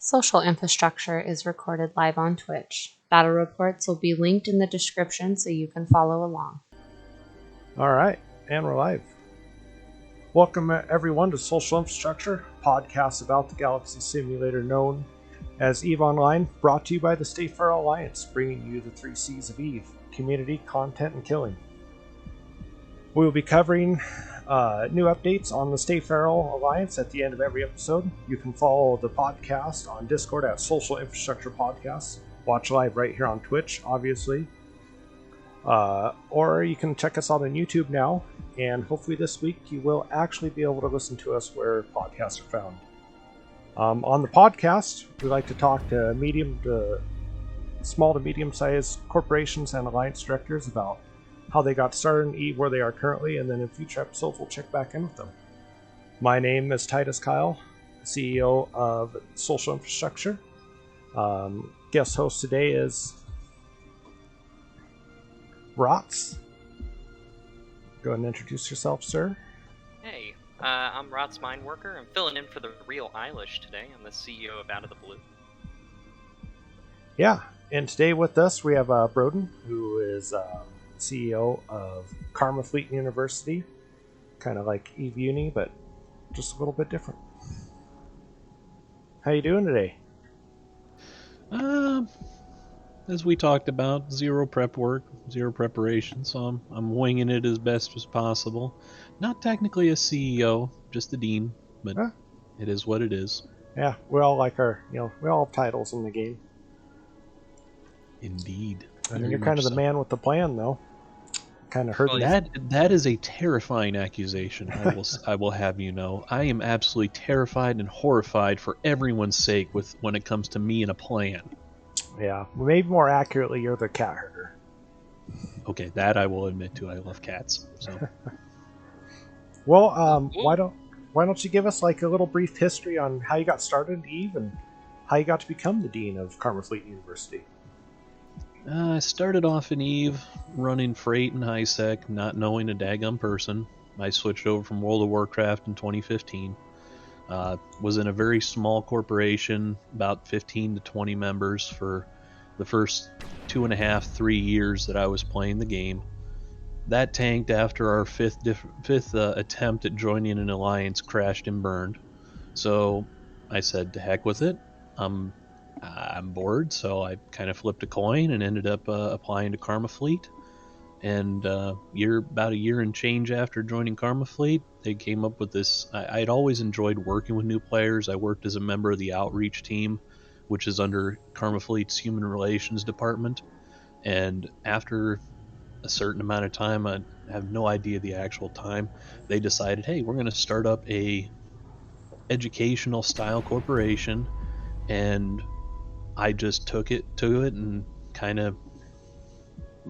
Social Infrastructure is recorded live on Twitch. Battle reports will be linked in the description so you can follow along. Alright, and we're live. Welcome everyone to Social Infrastructure, a podcast about the Galaxy Simulator known as EVE Online, brought to you by the State Fair Alliance, bringing you the 3 C's of EVE: community, content, and killing. We will be covering new updates on the State Fair Alliance at the end of every episode. You can follow the podcast on Discord at Social Infrastructure Podcast. Watch live right here on Twitch, obviously. Or you can check us out on YouTube now, and hopefully this week you will actually be able to listen to us where podcasts are found. On the podcast, we like to talk to small to medium-sized corporations and alliance directors about how they got started in EVE, where they are currently, and then in future episodes we'll check back in with them. My name is Titus Kyle, CEO of Social Infrastructure. Guest host today is Rots. Go ahead and introduce yourself, sir. Hey, I'm Rots Mineworker. I'm filling in for the real Eilish today. I'm the CEO of Out of the Blue. Yeah, and today with us we have Broodin, who is CEO of Karma Fleet University. Kind of like EVE Uni, but just a little bit different. How you doing today? As we talked about, zero prep work, zero preparation, so I'm winging it as best as possible. Not technically a CEO, just a dean, but It is what it is. Yeah, we all like we all have titles in the game. Indeed. I mean, you're kind of the man with the plan, though. Kind of heard that is a terrifying accusation. I will have you know. I am absolutely terrified and horrified for everyone's sake when it comes to me and a plan. Yeah, maybe more accurately, you're the cat herder. Okay, that I will admit to. I love cats. So. Well, why don't you give us like a little brief history on how you got started in EVE and how you got to become the dean of Karma Fleet University? I started off in EVE, running freight and high-sec, not knowing a daggum person. I switched over from World of Warcraft in 2015. Was in a very small corporation, about 15 to 20 members for the first 2.5, 3 years that I was playing the game. That tanked after our fifth attempt at joining an alliance crashed and burned. So I said, to heck with it. I'm bored, so I kind of flipped a coin and ended up applying to Karma Fleet. And about a year and change after joining Karma Fleet, they came up with this. I'd always enjoyed working with new players. I worked as a member of the outreach team, which is under Karma Fleet's Human Relations Department. And after a certain amount of time, I have no idea the actual time, they decided, hey, we're going to start up a educational style corporation. And I just took it and kind of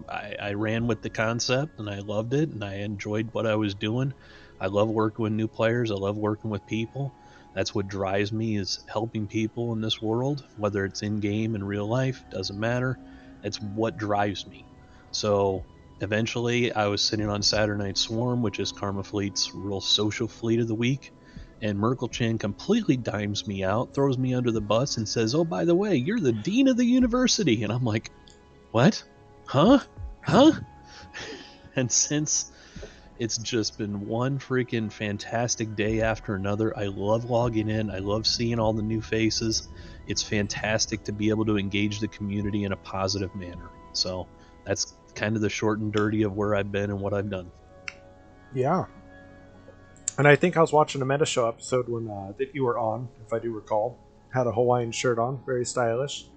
I ran with the concept, and I loved it, and I enjoyed what I was doing. I love working with new players. I love working with people. That's what drives me, is helping people in this world, whether it's in game in real life, doesn't matter. It's what drives me. So eventually I was sitting on Saturday Night Swarm, which is Karma Fleet's real social fleet of the week. And Merkel-chan completely dimes me out, throws me under the bus, and says, oh, by the way, you're the dean of the university. And I'm like, what? Huh? And since it's just been one freaking fantastic day after another. I love logging in. I love seeing all the new faces. It's fantastic to be able to engage the community in a positive manner. So that's kind of the short and dirty of where I've been and what I've done. Yeah. And I think I was watching a Meta Show episode when that you were on, if I do recall. Had a Hawaiian shirt on, very stylish.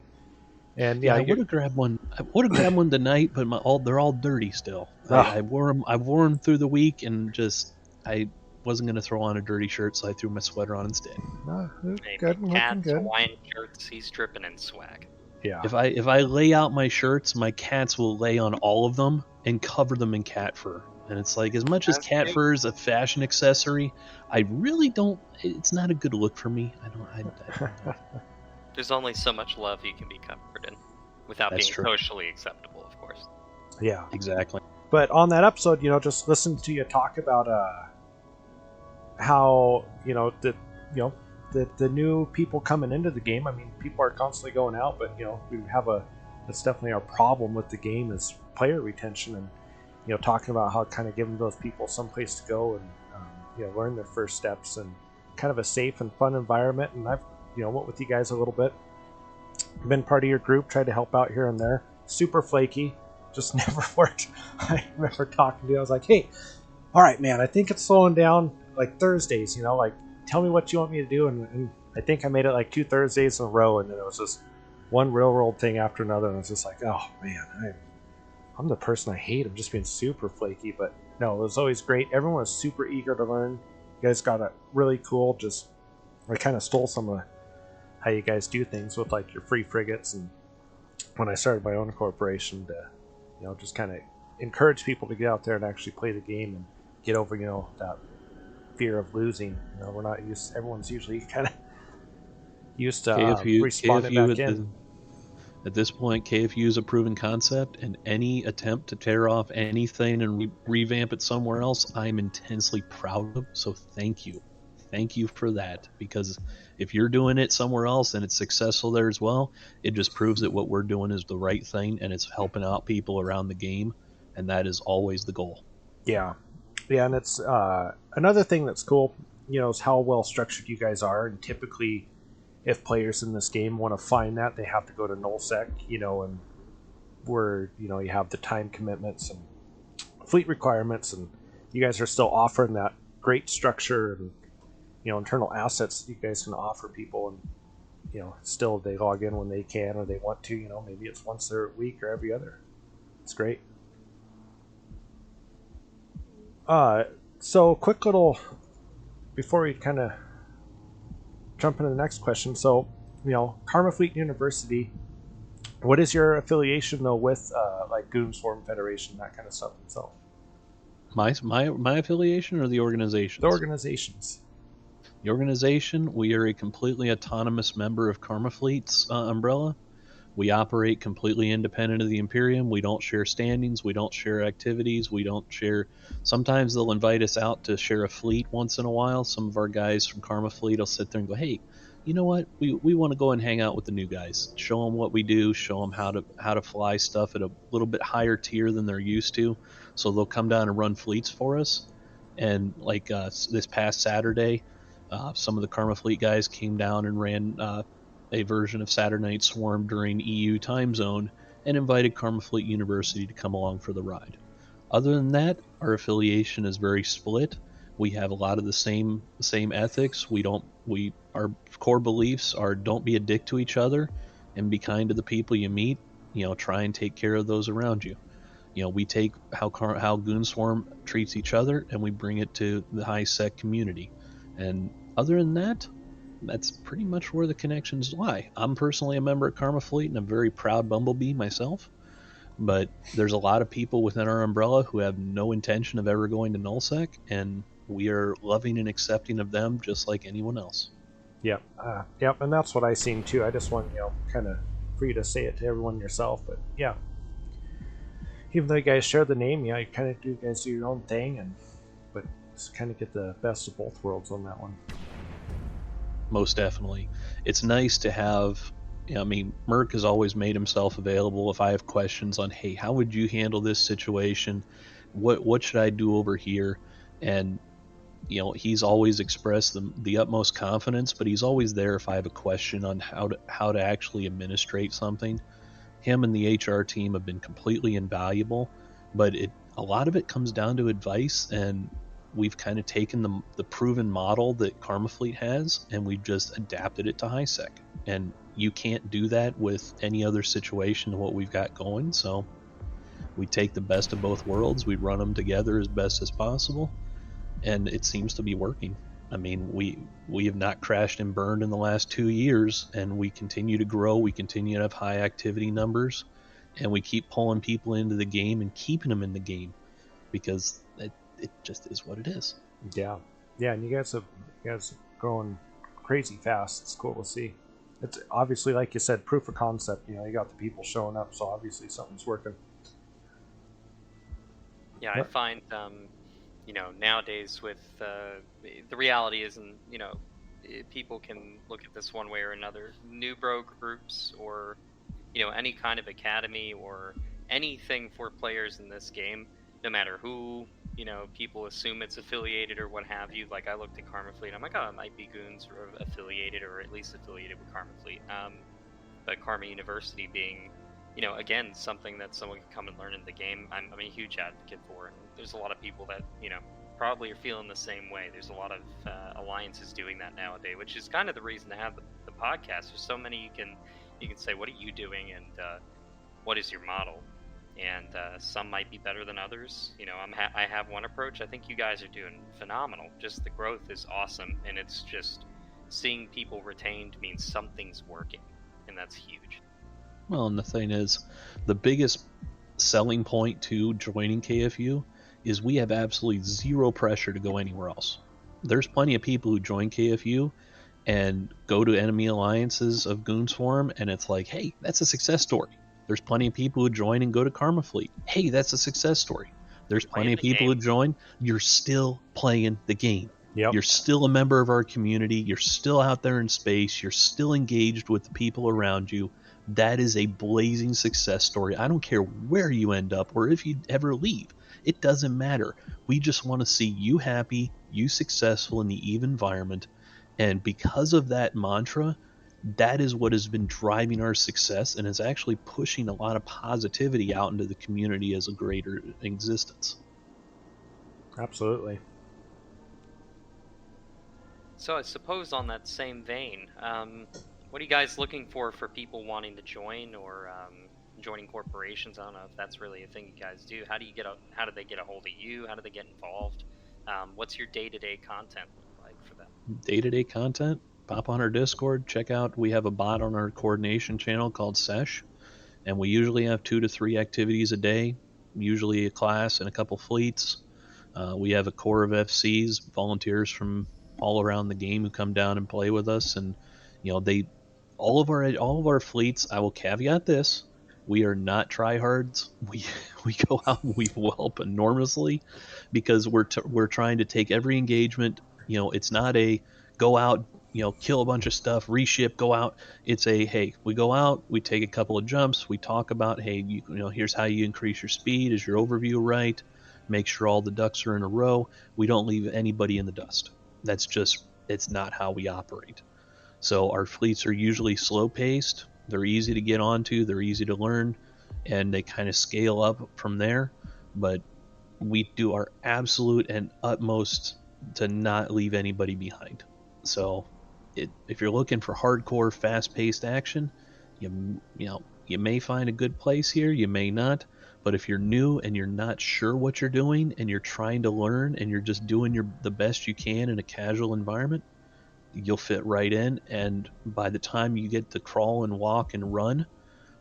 And yeah, I would have grabbed one. I would have grabbed one tonight, but they're all dirty still. I wore them through the week, and I wasn't going to throw on a dirty shirt, so I threw my sweater on instead. Good, looking good. Hawaiian shirts, he's dripping in swag. Yeah. If I lay out my shirts, my cats will lay on all of them and cover them in cat fur. And it's like, as much as cat fur is a fashion accessory, I really don't. It's not a good look for me. I don't. There's only so much love you can be covered in without being socially acceptable, of course. Yeah, exactly. But on that episode, just listen to you talk about how the the new people coming into the game. I mean, people are constantly going out, but we have that's definitely our problem with the game is player retention, and talking about how kind of giving those people some place to go and learn their first steps and kind of a safe and fun environment. And I've went with you guys a little bit, been part of your group, tried to help out here and there. Super flaky, just never worked. I remember talking to you, I was like, hey, all right, man, I think it's slowing down like Thursdays, like tell me what you want me to do. And I think I made it like 2 Thursdays in a row, and then it was just one railroad thing after another, and I was just like, oh man, I'm the person I hate. I'm just being super flaky. But no, it was always great. Everyone was super eager to learn. You guys got it really cool. I kind of stole some of how you guys do things with like your free frigates, and when I started my own corporation to just kind of encourage people to get out there and actually play the game and get over that fear of losing. We're not used. Everyone's usually kind of used to responding back in. At this point, KFU is a proven concept, and any attempt to tear off anything and revamp it somewhere else, I'm intensely proud of. So thank you. Thank you for that, because if you're doing it somewhere else and it's successful there as well, it just proves that what we're doing is the right thing, and it's helping out people around the game, and that is always the goal. Yeah, and it's another thing that's cool, is how well structured you guys are, and typically if players in this game want to find that, they have to go to nullsec, and where you have the time commitments and fleet requirements, and you guys are still offering that great structure and internal assets you guys can offer people, and still they log in when they can or they want to. Maybe it's once a week or every other. It's great. So quick little before we kind of jump into the next question. So, Karma Fleet University, what is your affiliation though with like Goon Swarm Federation, that kind of stuff itself? My affiliation or the organization? The organizations. The organization, we are a completely autonomous member of Karma Fleet's umbrella. We operate completely independent of the Imperium. We don't share standings. We don't share activities. We don't share... Sometimes they'll invite us out to share a fleet once in a while. Some of our guys from Karma Fleet will sit there and go, hey, you know what? We want to go and hang out with the new guys. Show them what we do. Show them how to fly stuff at a little bit higher tier than they're used to. So they'll come down and run fleets for us. And like this past Saturday, some of the Karma Fleet guys came down and ran... a version of Saturday Night Swarm during EU time zone, and invited Karma Fleet University to come along for the ride. Other than that, our affiliation is very split. We have a lot of the same ethics. Our core beliefs are don't be a dick to each other and be kind to the people you meet. Try and take care of those around you. We take how Goon Swarm treats each other and we bring it to the high sec community. And other than that, that's pretty much where the connections lie. I'm personally a member of Karma Fleet and a very proud Bumblebee myself, but there's a lot of people within our umbrella who have no intention of ever going to nullsec, and we are loving and accepting of them just like anyone else. Yep, and that's what I seen too. I just want kind of for you to say it to everyone yourself, but yeah, even though you guys share the name, you kind of do your own thing, but just kind of get the best of both worlds on that one. Most definitely. It's nice to have... Merc has always made himself available if I have questions on, hey, how would you handle this situation? What should I do over here? And, he's always expressed the utmost confidence, but he's always there if I have a question on how to actually administrate something. Him and the HR team have been completely invaluable, but a lot of it comes down to advice, and we've kind of taken the proven model that Karma Fleet has, and we've just adapted it to HighSec. And you can't do that with any other situation than what we've got going, so we take the best of both worlds, we run them together as best as possible, and it seems to be working. We have not crashed and burned in the last 2 years, and we continue to grow, we continue to have high activity numbers, and we keep pulling people into the game and keeping them in the game, because it just is what it is. Yeah, and you guys are growing crazy fast. It's cool to see. It's obviously, like you said, proof of concept. You got the people showing up, so obviously something's working. Yeah, I find, nowadays with the reality isn't, people can look at this one way or another. New bro groups, or any kind of academy, or anything for players in this game, no matter who people assume it's affiliated or what have you. Like, I looked at Karma Fleet, I'm like, oh, it might be Goons or affiliated, or at least affiliated with Karma Fleet. But Karma University being, again, something that someone can come and learn in the game, I'm a huge advocate for. And there's a lot of people that, probably are feeling the same way. There's a lot of alliances doing that nowadays, which is kind of the reason to have the podcast. There's so many you can say, what are you doing, and what is your model? And some might be better than others. I have one approach. I think you guys are doing phenomenal. Just the growth is awesome, and it's just seeing people retained means something's working, and that's huge. Well, and the thing is, the biggest selling point to joining KFU is we have absolutely zero pressure to go anywhere else. There's plenty of people who join KFU and go to enemy alliances of Goons Forum, and it's like, hey, that's a success story. There's plenty of people who join and go to Karma Fleet. Hey, that's a success story. There's plenty of people who join. You're still playing the game. Yep. You're still a member of our community. You're still out there in space. You're still engaged with the people around you. That is a blazing success story. I don't care where you end up or if you ever leave. It doesn't matter. We just want to see you happy, you successful in the EVE environment. And because of that mantra, that is what has been driving our success, and is actually pushing a lot of positivity out into the community as a greater existence. Absolutely. So I suppose on that same vein, what are you guys looking for people wanting to join, or joining corporations? I don't know if that's really a thing you guys do. How do they get a hold of you? How do they get involved? What's your day-to-day content look like for them? Day-to-day content? Pop on our Discord, check out, we have a bot on our coordination channel called Sesh, and we usually have 2 to 3 activities a day, usually a class and a couple fleets. We have a core of FCs, volunteers from all around the game who come down and play with us, and all of our fleets, I will caveat this, we are not tryhards. We go out and we help enormously, because we're trying to take every engagement. It's not a go out, kill a bunch of stuff, reship, go out. It's a, hey, we go out, we take a couple of jumps, we talk about, hey, here's how you increase your speed. Is your overview right? Make sure all the ducks are in a row. We don't leave anybody in the dust. It's not how we operate. So our fleets are usually slow paced. They're easy to get onto. They're easy to learn, and they kind of scale up from there. But we do our absolute and utmost to not leave anybody behind. So if you're looking for hardcore, fast-paced action, you may find a good place here, you may not. But if you're new and you're not sure what you're doing, and you're trying to learn, and you're just doing the best you can in a casual environment, you'll fit right in. And by the time you get to crawl and walk and run,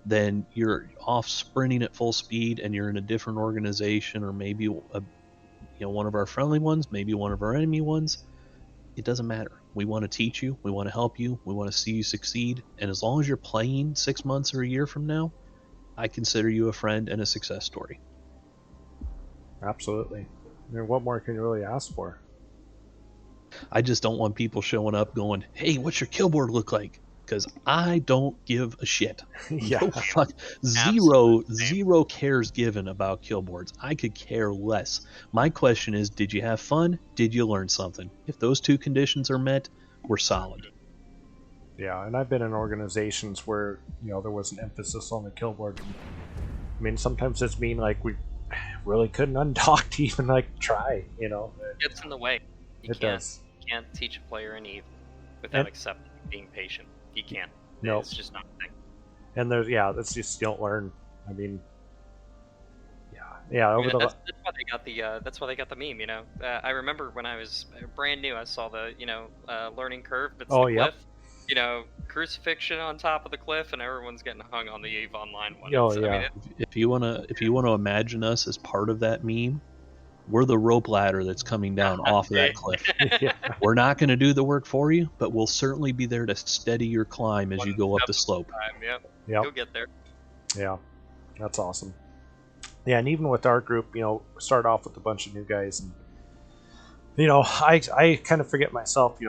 then you're off sprinting at full speed, and you're in a different organization, or maybe one of our friendly ones, maybe one of our enemy ones. It doesn't matter. We want to teach you. We want to help you. We want to see you succeed. And as long as you're playing 6 months or a year from now, I consider you a friend and a success story. Absolutely. I mean, what more can you really ask for? I just don't want people showing up going, hey, what's your kill board look like? Because I don't give a shit. Yeah. No fuck. Zero cares given about kill boards. I could care less. My question is, did you have fun? Did you learn something? If those 2 conditions are met, we're solid. Yeah, and I've been in organizations where, there was an emphasis on the kill board. I mean, sometimes it's mean like we really couldn't undock to even try, It gets in the way. You can't teach a player in EVE without accepting being patient. You can't. No. It's just not a thing. And it's just, you don't learn. I mean, that's why they got the meme. I remember when I was brand new, I saw the learning curve. It's the cliff. Crucifixion on top of the cliff, and everyone's getting hung on the EVE Online one. If you wanna imagine us as part of that meme, we're the rope ladder that's coming down off of that cliff. Yeah. We're not going to do the work for you, but we'll certainly be there to steady your climb as you go up the slope. Yep. You'll get there. Yeah, that's awesome. Yeah, and even with our group, start off with a bunch of new guys, and I kind of forget myself.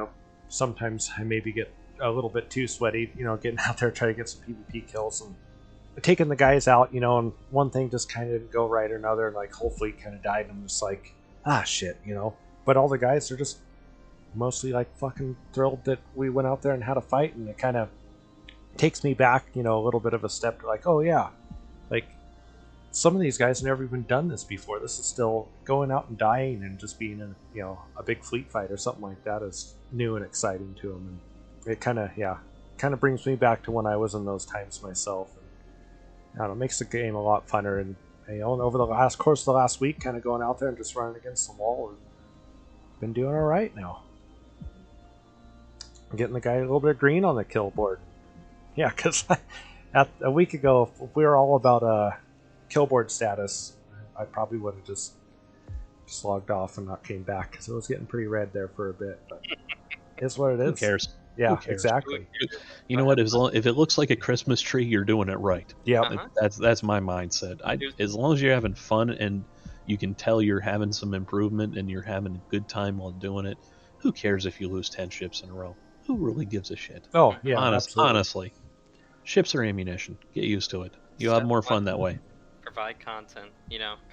sometimes I maybe get a little bit too sweaty, getting out there trying to get some PvP kills and taking the guys out, and one thing just kind of didn't go right or another, and like whole fleet kind of died, and I'm just like, shit, But all the guys are just mostly like fucking thrilled that we went out there and had a fight, and it kind of takes me back, a little bit of a step to like, oh yeah, like some of these guys have never even done this before. This is still going out and dying and just being in, a big fleet fight or something like that is new and exciting to them, and it kind of brings me back to when I was in those times myself. And, I don't know, it makes the game a lot funner, and over the course of the last week, kind of going out there and just running against the wall, we've been doing all right now. Getting the guy a little bit of green on the kill board. Yeah, because a week ago, if we were all about kill board status, I probably would have just logged off and not came back, because it was getting pretty red there for a bit. But it's what it is. Who cares? Yeah, Who cares? exactly. You know what? If it looks like a Christmas tree, you're doing it right. Yeah, That's my mindset. As long as you're having fun and you can tell you're having some improvement and you're having a good time while doing it, who cares if you lose 10 ships in a row? Who really gives a shit? Oh, yeah, absolutely. Honestly. Ships are ammunition. Get used to it. You'll have more fun that way. Provide content.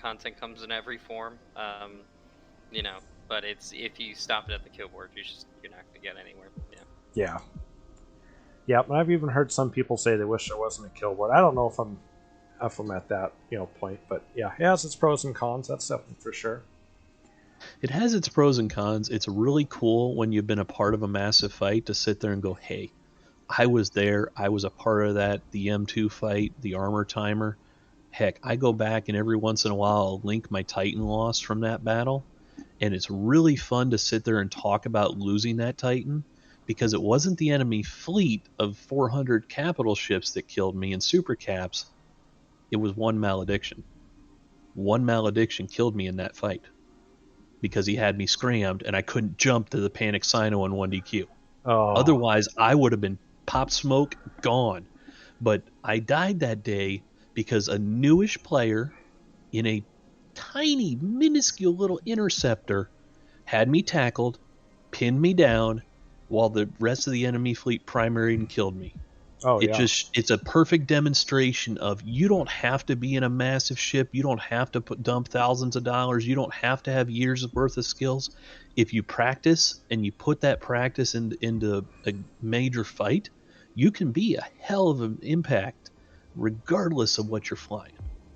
Content comes in every form. But it's if you stop it at the kill board, you're not going to get anywhere. Yeah. Yeah, and I've even heard some people say they wish there wasn't a kill board. I don't know if I'm at that point, but yeah, it has its pros and cons. That's definitely for sure. It has its pros and cons. It's really cool when you've been a part of a massive fight to sit there and go, hey, I was there. I was a part of that. The M2 fight, the armor timer. Heck, I go back and every once in a while I'll link my Titan loss from that battle. And it's really fun to sit there and talk about losing that Titan, because it wasn't the enemy fleet of 400 capital ships that killed me in super caps. It was one malediction. One malediction killed me in that fight, because he had me scrammed and I couldn't jump to the Panic Sino in 1DQ. Oh. Otherwise, I would have been pop smoke gone. But I died that day because a newish player in a tiny, minuscule little interceptor had me tackled, pinned me down, while the rest of the enemy fleet primaried and killed me. It's a perfect demonstration of you don't have to be in a massive ship. You don't have to dump thousands of dollars. You don't have to have years worth of skills. If you practice and you put that practice into a major fight, you can be a hell of an impact regardless of what you're flying.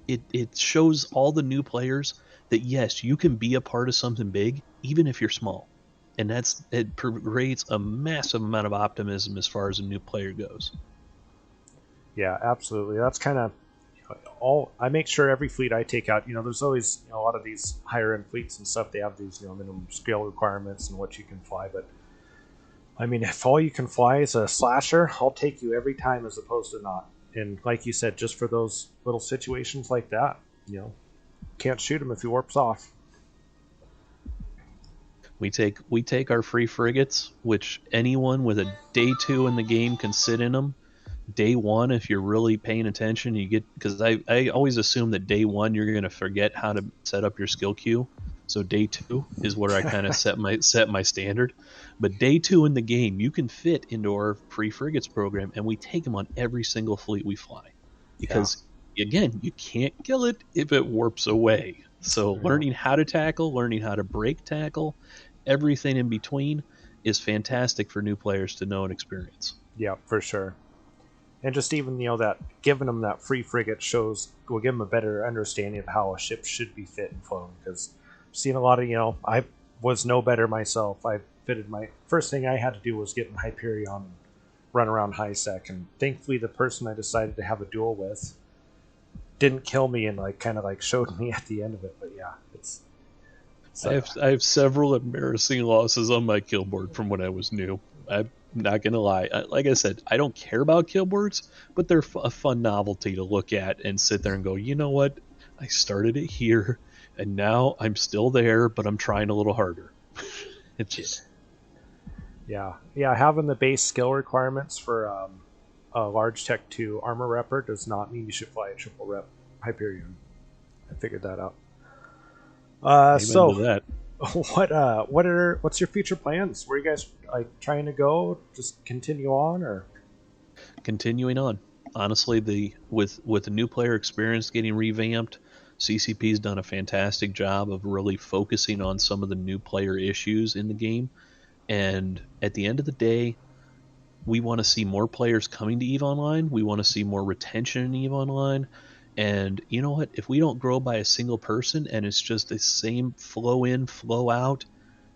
It shows all the new players that yes, you can be a part of something big even if you're small. And it creates a massive amount of optimism as far as a new player goes. Yeah, absolutely. That's kind of all. I make sure every fleet I take out, there's always a lot of these higher end fleets and stuff. They have these minimum skill requirements and what you can fly. But I mean, if all you can fly is a slasher, I'll take you every time as opposed to not. And like you said, just for those little situations like that, can't shoot him if he warps off. We take our free frigates, which anyone with a day 2 in the game can sit in them. Day 1, if you're really paying attention, you get, because I always assume that day 1 you're going to forget how to set up your skill queue. So day 2 is where I kind of set my standard. But day 2 in the game, you can fit into our free frigates program, and we take them on every single fleet we fly. Because again, you can't kill it if it warps away. So learning how to tackle, learning how to break tackle, everything in between is fantastic for new players to know and experience. Yeah, for sure. And just even, that giving them that free frigate will give them a better understanding of how a ship should be fit and flown. Because I've seen a lot of, I was no better myself. I fitted first thing I had to do was get in Hyperion and run around high sec. And thankfully the person I decided to have a duel with didn't kill me and kind of showed me at the end of it. But yeah, it's... So. I have several embarrassing losses on my kill board from when I was new. I'm not going to lie. Like I said, I don't care about kill boards, but they're a fun novelty to look at and sit there and go, you know what? I started it here, and now I'm still there, but I'm trying a little harder. It's just... Yeah, having the base skill requirements for a large Tech 2 armor repper does not mean you should fly a triple rep Hyperion. I figured that out. So what's your future plans? Where are you guys like trying to go? Just continue on, or Continuing on. Honestly, with the new player experience getting revamped, CCP's done a fantastic job of really focusing on some of the new player issues in the game. And at the end of the day, we want to see more players coming to EVE Online. We want to see more retention in EVE Online. And you know what? If we don't grow by a single person and it's just the same flow in, flow out,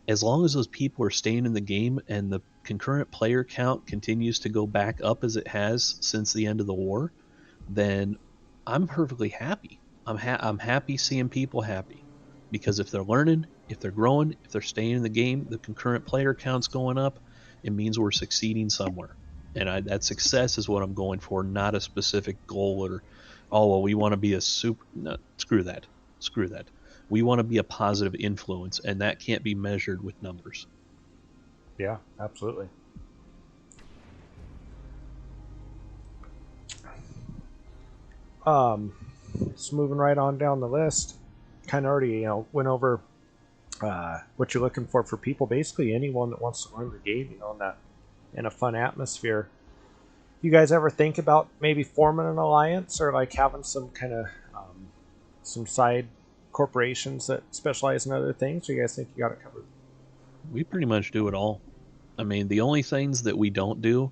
as long as those people are staying in the game and the concurrent player count continues to go back up as it has since the end of the war, then I'm perfectly happy. I'm happy seeing people happy, because if they're learning, if they're growing, if they're staying in the game, the concurrent player count's going up. It means we're succeeding somewhere, and that success is what I'm going for, not a specific goal or, oh well, we want to be a super. No, screw that. We want to be a positive influence, and that can't be measured with numbers. yeah, absolutely. Just moving right on down the list. Kind of already went over what you're looking for people. Basically, anyone that wants to learn the game, in a fun atmosphere. You guys ever think about maybe forming an alliance or like having some kind of some side corporations that specialize in other things? Or you guys think you got it covered? We pretty much do it all. I mean, the only things that we don't do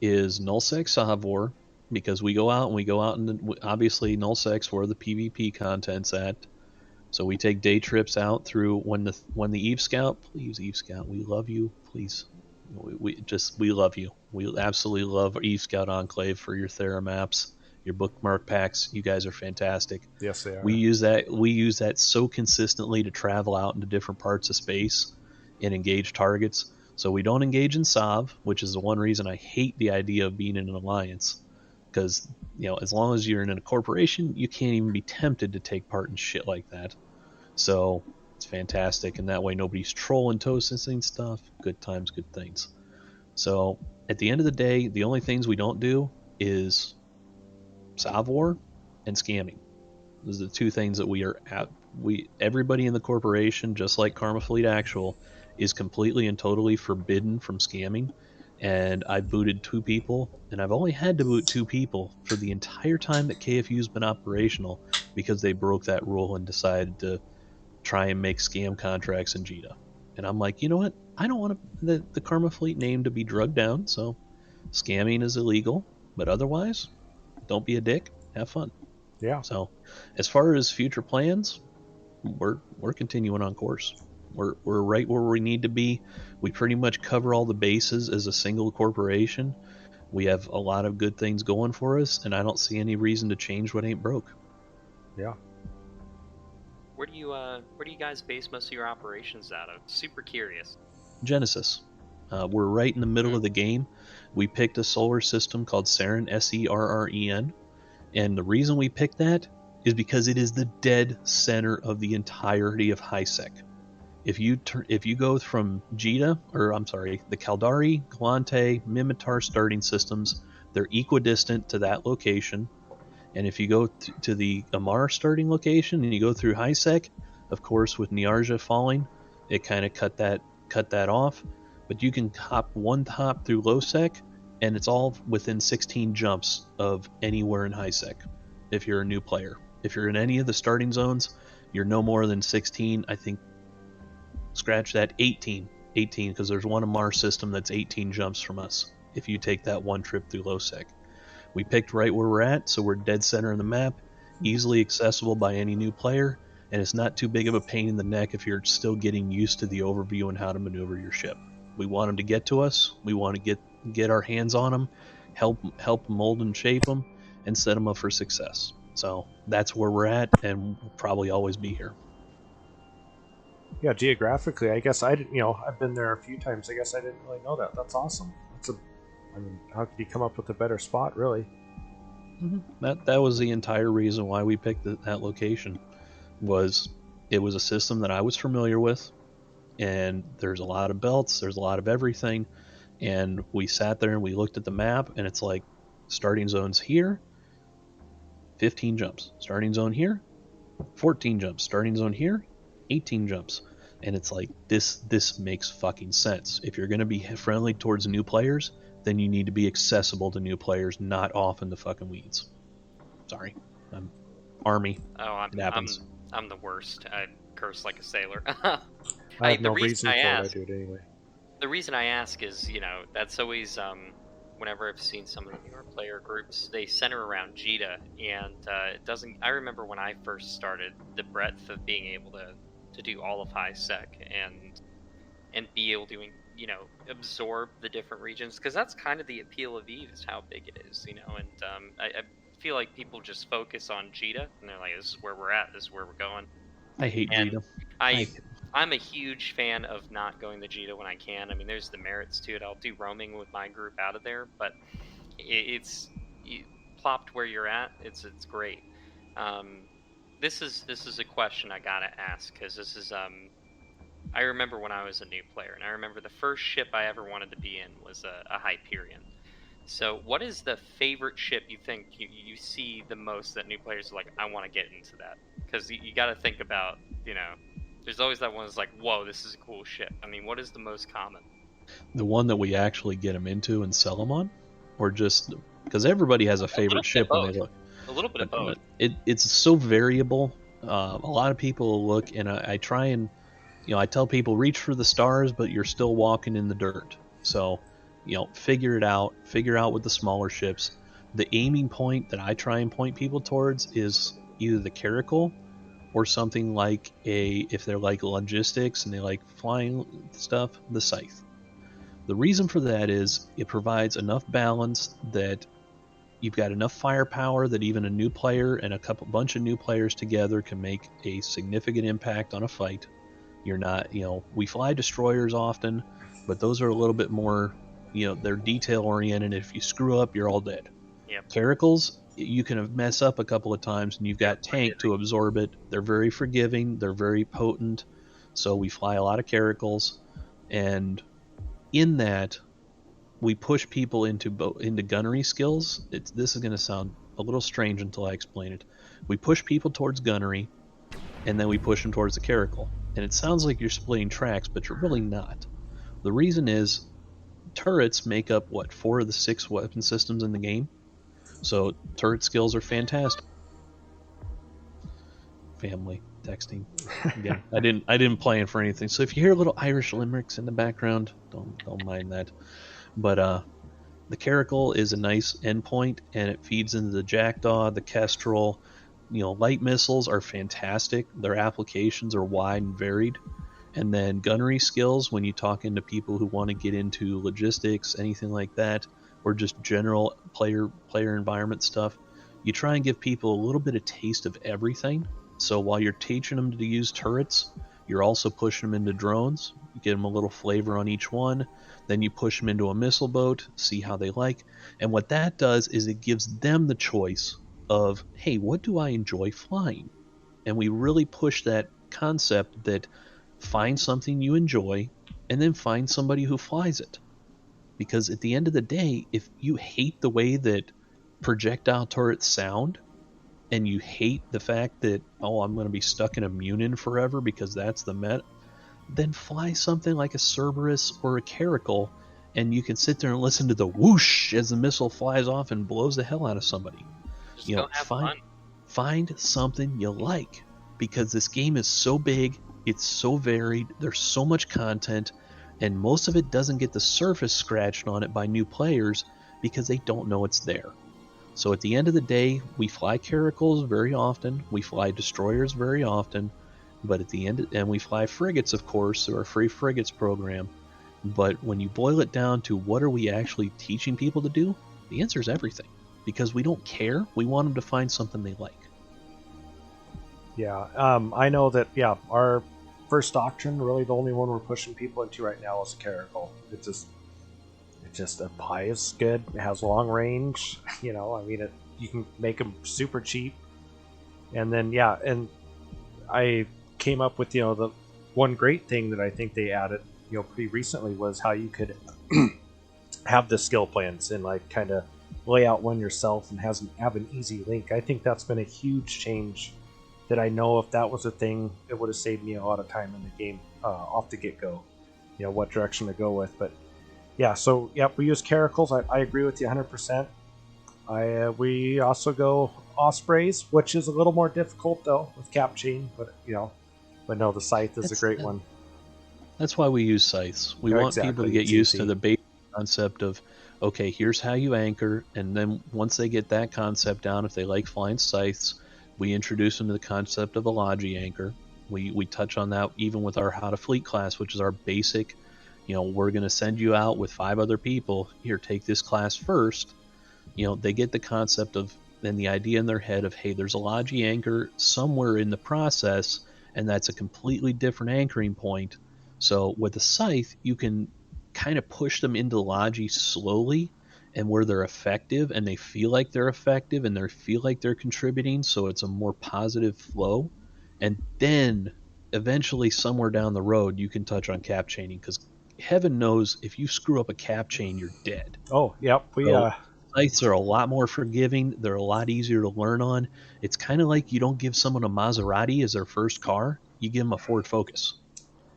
is nullsec Savor, because we go out and obviously nullsec's where the PvP content's at. So we take day trips out through when the Eve Scout, please Eve Scout, we love you, please. We love you. We absolutely love Eve Scout Enclave for your Thera maps, your bookmark packs. You guys are fantastic. Yes, they are. We use that so consistently to travel out into different parts of space and engage targets. So we don't engage in Sav, which is the one reason I hate the idea of being in an alliance. Because, as long as you're in a corporation, you can't even be tempted to take part in shit like that. So it's fantastic, and that way nobody's trolling, toasting stuff. Good times, good things. So at the end of the day, the only things we don't do is Savor and scamming. Those are the two things that we are at. Everybody in the corporation, just like Karma Fleet Actual, is completely and totally forbidden from scamming. And I booted 2 people, and I've only had to boot 2 people for the entire time that KFU's been operational, because they broke that rule and decided to try and make scam contracts in JITA. And I'm like, you know what? I don't want the Karma Fleet name to be drugged down, so scamming is illegal. But otherwise, don't be a dick. Have fun. Yeah. So, as far as future plans, we're continuing on course. We're right where we need to be. We pretty much cover all the bases as a single corporation. We have a lot of good things going for us, and I don't see any reason to change what ain't broke. Yeah. Where do you guys base most of your operations out of? Super curious. Genesis. We're right in the middle of the game. We picked a solar system called Serren, Serren, and the reason we picked that is because it is the dead center of the entirety of HiSec. If you go from JITA, or I'm sorry, the Caldari, Galante, Mimitar starting systems, they're equidistant to that location. And if you go to the Amar starting location and you go through HiSec, of course, with Niarja falling, it kind of cut that off. But you can hop one hop through Lowsec, and it's all within 16 jumps of anywhere in HiSec. If you're a new player, if you're in any of the starting zones, you're no more than 16. I think, scratch that, 18, because there's one Amar system that's 18 jumps from us if you take that one trip through Lowsec. We picked right where we're at, so we're dead center in the map, easily accessible by any new player, and it's not too big of a pain in the neck if you're still getting used to the overview and how to maneuver your ship. We want them to get to us. We want to get our hands on them, help mold and shape them, and set them up for success. So that's where we're at, and we'll probably always be here. Yeah, geographically, I guess I didn't. I've been there a few times. I guess I didn't really know that. That's awesome. How could you come up with a better spot, really? Mm-hmm. That was the entire reason why we picked that location. It was a system that I was familiar with, and there's a lot of belts, there's a lot of everything, and we sat there and we looked at the map, and it's like, starting zones here, 15 jumps. Starting zone here, 14 jumps. Starting zone here, 18 jumps. And it's like, this makes fucking sense. If you're going to be friendly towards new players, then you need to be accessible to new players, not off in the fucking weeds. Sorry, I'm Army. Oh, It happens. I'm the worst. I curse like a sailor. I have the no reason reason I for it. I ask- do it anyway. The reason I ask is, that's always whenever I've seen some of the newer player groups, they center around Jita, and it doesn't. I remember when I first started, the breadth of being able to do all of high sec and be able to absorb the different regions, because that's kind of the appeal of Eve, is how big it is, and I feel like people just focus on Jita and they're like, this is where we're at, this is where we're going. I hate And Jita. I'm a huge fan of not going to Jita when I can. I mean, there's the merits to it. I'll do roaming with my group out of there, but it's plopped where you're at. It's great. This is a question I gotta ask, because this is I remember when I was a new player, and I remember the first ship I ever wanted to be in was a Hyperion. So what is the favorite ship you think you see the most that new players are like, I want to get into that? Because you got to think about, there's always that one that's like, whoa, this is a cool ship. I mean, what is the most common? The one that we actually get them into and sell them on? Or just, because everybody has a favorite ship when they look. A little bit of both. It's so variable. A lot of people look, and I try and, I tell people, reach for the stars, but you're still walking in the dirt. So, figure it out. Figure out with the smaller ships. The aiming point that I try and point people towards is either the Caracal or something like if they're like logistics and they like flying stuff, the Scythe. The reason for that is it provides enough balance that you've got enough firepower that even a new player and bunch of new players together can make a significant impact on a fight. You're not, we fly destroyers often, but those are a little bit more, they're detail oriented. If you screw up, you're all dead. Yep. Caracals, you can mess up a couple of times and you've got tank to absorb it. They're very forgiving. They're very potent. So we fly a lot of Caracals, and in that, we push people into gunnery skills. This is going to sound a little strange until I explain it. We push people towards gunnery, and then we push them towards the Caracal. And it sounds like you're splitting tracks, but you're really not. The reason is turrets make up, 4 of the 6 weapon systems in the game? So turret skills are fantastic. Family texting. Again, I didn't plan for anything. So if you hear little Irish limericks in the background, don't mind that. But the Caracal is a nice endpoint, and it feeds into the Jackdaw, the Kestrel. Light missiles are fantastic. Their applications are wide and varied. And then gunnery skills, when you talk into people who want to get into logistics, anything like that, or just general player environment stuff, you try and give people a little bit of taste of everything. So while you're teaching them to use turrets, you're also pushing them into drones. You give them a little flavor on each one. Then you push them into a missile boat, see how they like. And what that does is it gives them the choice of, hey, what do I enjoy flying? And we really push that concept that find something you enjoy and then find somebody who flies it. Because at the end of the day, if you hate the way that projectile turrets sound, and you hate the fact that, I'm going to be stuck in a Munin forever because that's the meta, then fly something like a Cerberus or a Caracal, and you can sit there and listen to the whoosh as the missile flies off and blows the hell out of somebody. Just go have fun. Find something you like, because this game is so big, it's so varied, there's so much content, and most of it doesn't get the surface scratched on it by new players because they don't know it's there. So at the end of the day, we fly Caracals very often, we fly destroyers very often, but at the end, and we fly frigates, of course, through our free frigates program. But when you boil it down to what are we actually teaching people to do, the answer is everything. Because we don't care, we want them to find something they like. Yeah, I know that, our first doctrine, really the only one we're pushing people into right now is Caracal. It's just a pie is good. It has long range. You can make them super cheap. And then, and I came up with, the one great thing that I think they added, pretty recently was how you could have the skill plans and kind of lay out one yourself and have an easy link. I think that's been a huge change that I know if that was a thing, it would have saved me a lot of time in the game off the get-go. What direction to go with. But yeah, so yep, we use caracals. I agree with you 100%. We also go ospreys, which is a little more difficult though with cap chain, but no, the scythe is a great one. That's why we use scythes. We want people to get used to the basic concept of, okay, here's how you anchor, and then once they get that concept down, if they like flying scythes, we introduce them to the concept of a logi anchor. We touch on that even with our How to Fleet class, which is our basic, we're going to send you out with 5 other people. Here, take this class first. They get the concept of, and the idea in their head of, hey, there's a logi anchor somewhere in the process, and that's a completely different anchoring point. So with the scythe, you can kind of push them into logi slowly, and where they're effective, and they feel like they're effective, and they feel like they're contributing, so it's a more positive flow. And then eventually somewhere down the road you can touch on cap chaining, because heaven knows if you screw up a cap chain, you're dead. Oh, yep. Scythes are a lot more forgiving. They're a lot easier to learn on. It's kind of like you don't give someone a Maserati as their first car. You give them a Ford Focus.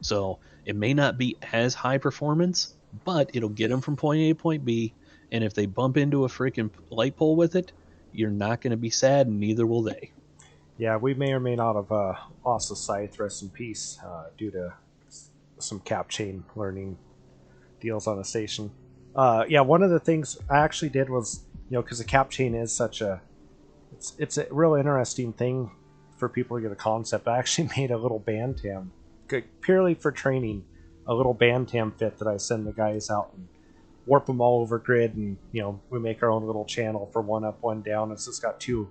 So it may not be as high performance, but it'll get them from point A to point B. And if they bump into a freaking light pole with it, you're not going to be sad, and neither will they. Yeah, we may or may not have lost the scythe, rest in peace, due to some cap chain learning deals on the station. One of the things I actually did was, because the cap chain is such it's a real interesting thing for people to get a concept. I actually made a little bantam, purely for training, a little bantam fit that I send the guys out and warp them all over grid, and we make our own little channel for one up, one down. It's just got 2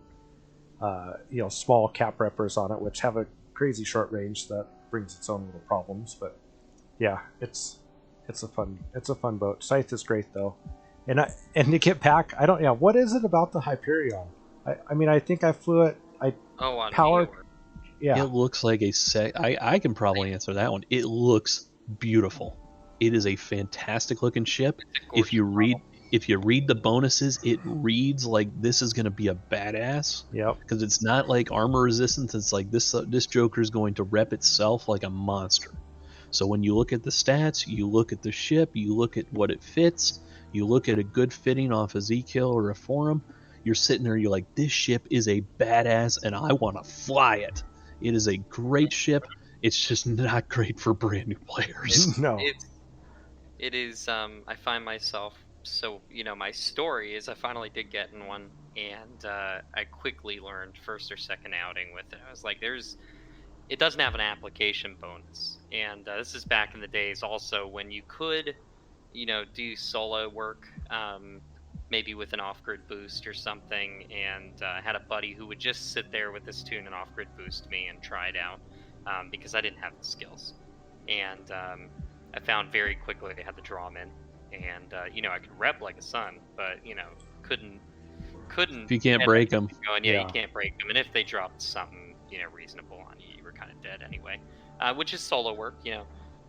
small cap reppers on it, which have a crazy short range that brings its own little problems. But yeah, it's a fun boat. Scythe is great though, and to get back, what is it about the Hyperion? I think I flew it. Power. Yeah, it looks like I can probably answer that one. It looks beautiful. It is a fantastic looking ship. If you read the bonuses, it reads like this is going to be a badass. Yep. Because it's not like armor resistance. It's like this Joker is going to rep itself like a monster. So when you look at the stats, you look at the ship, you look at what it fits, you look at a good fitting off Ezekiel or a Forum, you're sitting there, you're like, this ship is a badass and I want to fly it. It is a great ship. It's just not great for brand new players. No. It is, I find myself, so, my story is I finally did get in one, and I quickly learned first or second outing with it. I was like, it doesn't have an application bonus. And this is back in the days also when you could, do solo work, maybe with an off-grid boost or something, and I had a buddy who would just sit there with this tune and off-grid boost me and try it out, because I didn't have the skills. And I found very quickly I had to draw them in. And, I could rep like a son, but, couldn't... If you can't break them. Going, you can't break them. And if they dropped something, reasonable on you, you were kind of dead anyway. Which is solo work,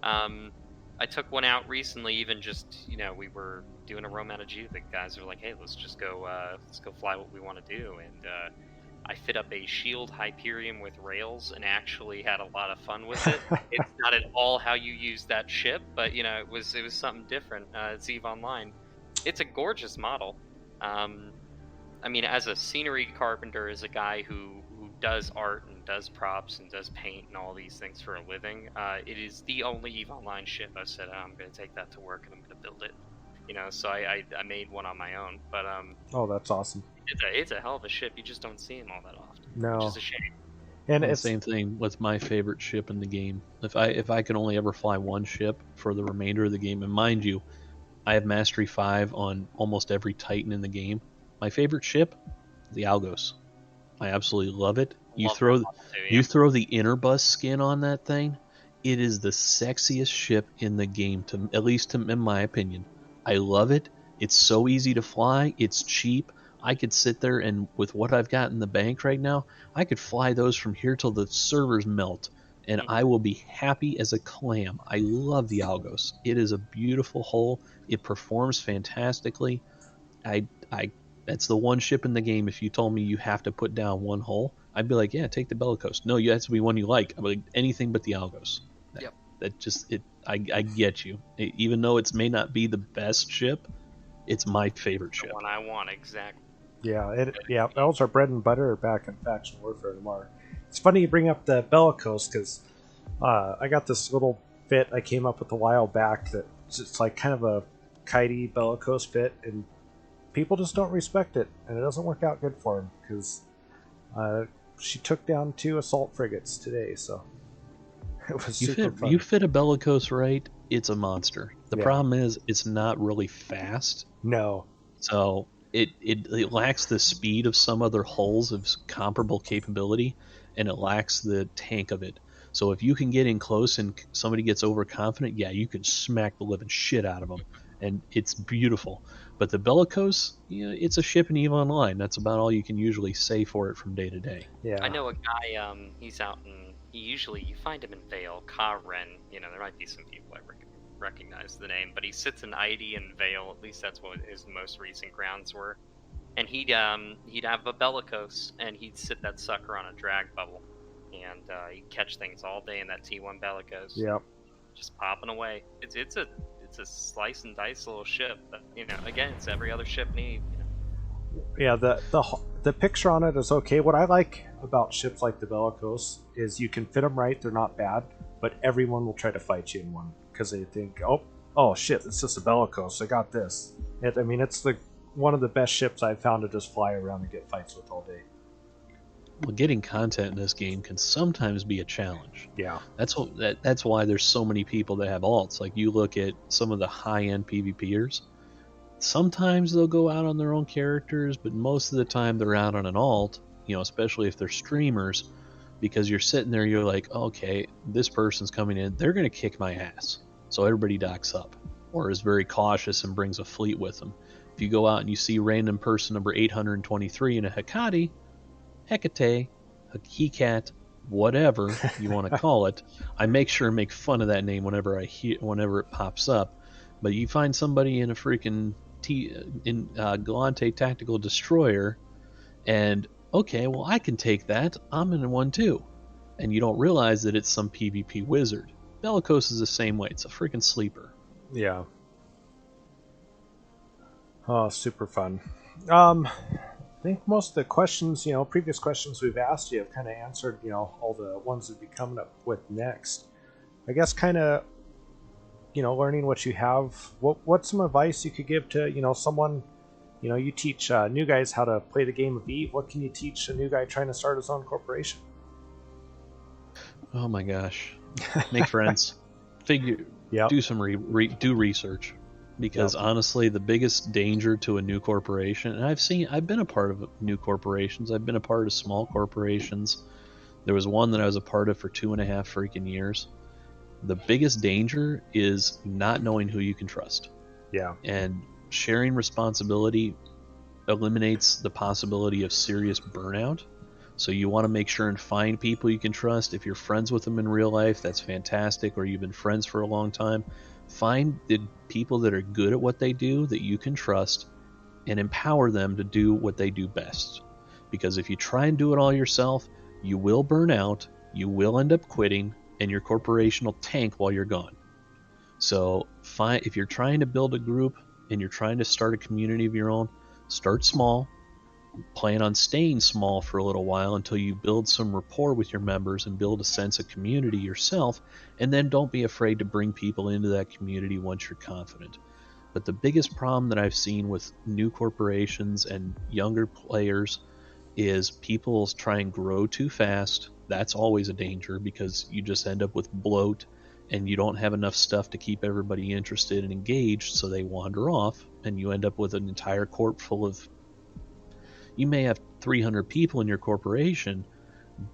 I took one out recently, even just, we were doing a roam out of G. The guys are like, hey, let's go fly what we want to do. And I fit up a shield Hyperion with rails and actually had a lot of fun with it. It's not at all how you use that ship, but, it was something different. It's EVE Online. It's a gorgeous model. As a scenery carpenter, as a guy who does art and does props and does paint and all these things for a living, it is the only EVE Online ship I said, I'm going to take that to work and I'm going to build it. So I made one on my own. But oh, that's awesome. It's a hell of a ship. You just don't see them all that often. No. Which is a shame. And it's the same thing with my favorite ship in the game. If I could only ever fly one ship for the remainder of the game, and mind you, I have Mastery 5 on almost every Titan in the game. My favorite ship, the Algos. I absolutely love it. You throw the Interbus skin on that thing, it is the sexiest ship in the game, at least in my opinion. I love it. It's so easy to fly. It's cheap. I could sit there and with what I've got in the bank right now, I could fly those from here till the servers melt, and I will be happy as a clam. I love the Algos. It is a beautiful hull. It performs fantastically. That's the one ship in the game. If you told me you have to put down one hull, I'd be like, yeah, take the bellicose. No, you has to be one you like. I'm like, anything but the Algos. Yep. That just it. I get you. Even though it may not be the best ship, it's my favorite The ship. one I want, exactly. Yeah, that was our bread and butter back in Faction Warfare tomorrow. It's funny you bring up the bellicose because I got this little fit I came up with a while back that it's like kind of a kitey bellicose fit, and people just don't respect it, and it doesn't work out good for them because she took down 2 assault frigates today, so it was super fun. You fit a bellicose right, it's a monster. The Yeah. problem is it's not really fast. No. So it lacks the speed of some other hulls of comparable capability, and it lacks the tank of it. So if you can get in close and somebody gets overconfident, yeah, you can smack the living shit out of them, and it's beautiful. But the bellicose, it's a ship in EVE Online. That's about all you can usually say for it from day to day. Yeah. I know a guy. He's out in. You find him in Vale, Ka-Ren. There might be some people I recognize the name, but he sits in ID and Vale. At least that's what his most recent grounds were. And he'd have a bellicose, and he'd sit that sucker on a drag bubble, and he'd catch things all day in that T1 bellicose. Yep. Just popping away. It's a slice and dice little ship, but again, it's every other ship in EVE. Yeah, the picture on it is okay. What I like about ships like the bellicose is you can fit them right; they're not bad, but everyone will try to fight you in one because they think, oh shit, it's just a bellicose. I got this. It's one of the best ships I've found to just fly around and get fights with all day. Well, getting content in this game can sometimes be a challenge. Yeah. That's why there's so many people that have alts. Like you look at some of the high-end PvPers. Sometimes they'll go out on their own characters, but most of the time they're out on an alt, especially if they're streamers, because you're sitting there, you're like, okay, this person's coming in, they're going to kick my ass. So everybody docks up, or is very cautious and brings a fleet with them. If you go out and you see random person number 823 in a Hecate, a Hecat, whatever you want to call it, I make sure to make fun of that name whenever it pops up. But you find somebody in a freaking Galante Tactical Destroyer, and okay, well I can take that. I'm in one too, and you don't realize that it's some PvP wizard. Bellicose is the same way. It's a freaking sleeper. Yeah. Oh, super fun. I think most of the questions, previous questions we've asked you have kind of answered, all the ones we'll be coming up with next. I guess kind of, learning what you have. What's some advice you could give to, someone, you teach new guys how to play the game of EVE. What can you teach a new guy trying to start his own corporation? Oh my gosh. Make friends. Yep. Do some do research. Because honestly, the biggest danger to a new corporation, and I've been a part of new corporations, I've been a part of small corporations. There was one that I was a part of for 2.5 freaking years. The biggest danger is not knowing who you can trust. Yeah. And sharing responsibility eliminates the possibility of serious burnout. So you want to make sure and find people you can trust. If you're friends with them in real life, that's fantastic, or you've been friends for a long time. Find the people that are good at what they do that you can trust and empower them to do what they do best. Because if you try and do it all yourself, you will burn out, you will end up quitting, and your corporation will tank while you're gone. So if you're trying to build a group and you're trying to start a community of your own, start small. Plan on staying small for a little while until you build some rapport with your members and build a sense of community yourself, and then don't be afraid to bring people into that community once you're confident. But the biggest problem that I've seen with new corporations and younger players is people try and grow too fast. That's always a danger because you just end up with bloat and you don't have enough stuff to keep everybody interested and engaged, so they wander off and you end up with an entire corp full of... You may have 300 people in your corporation,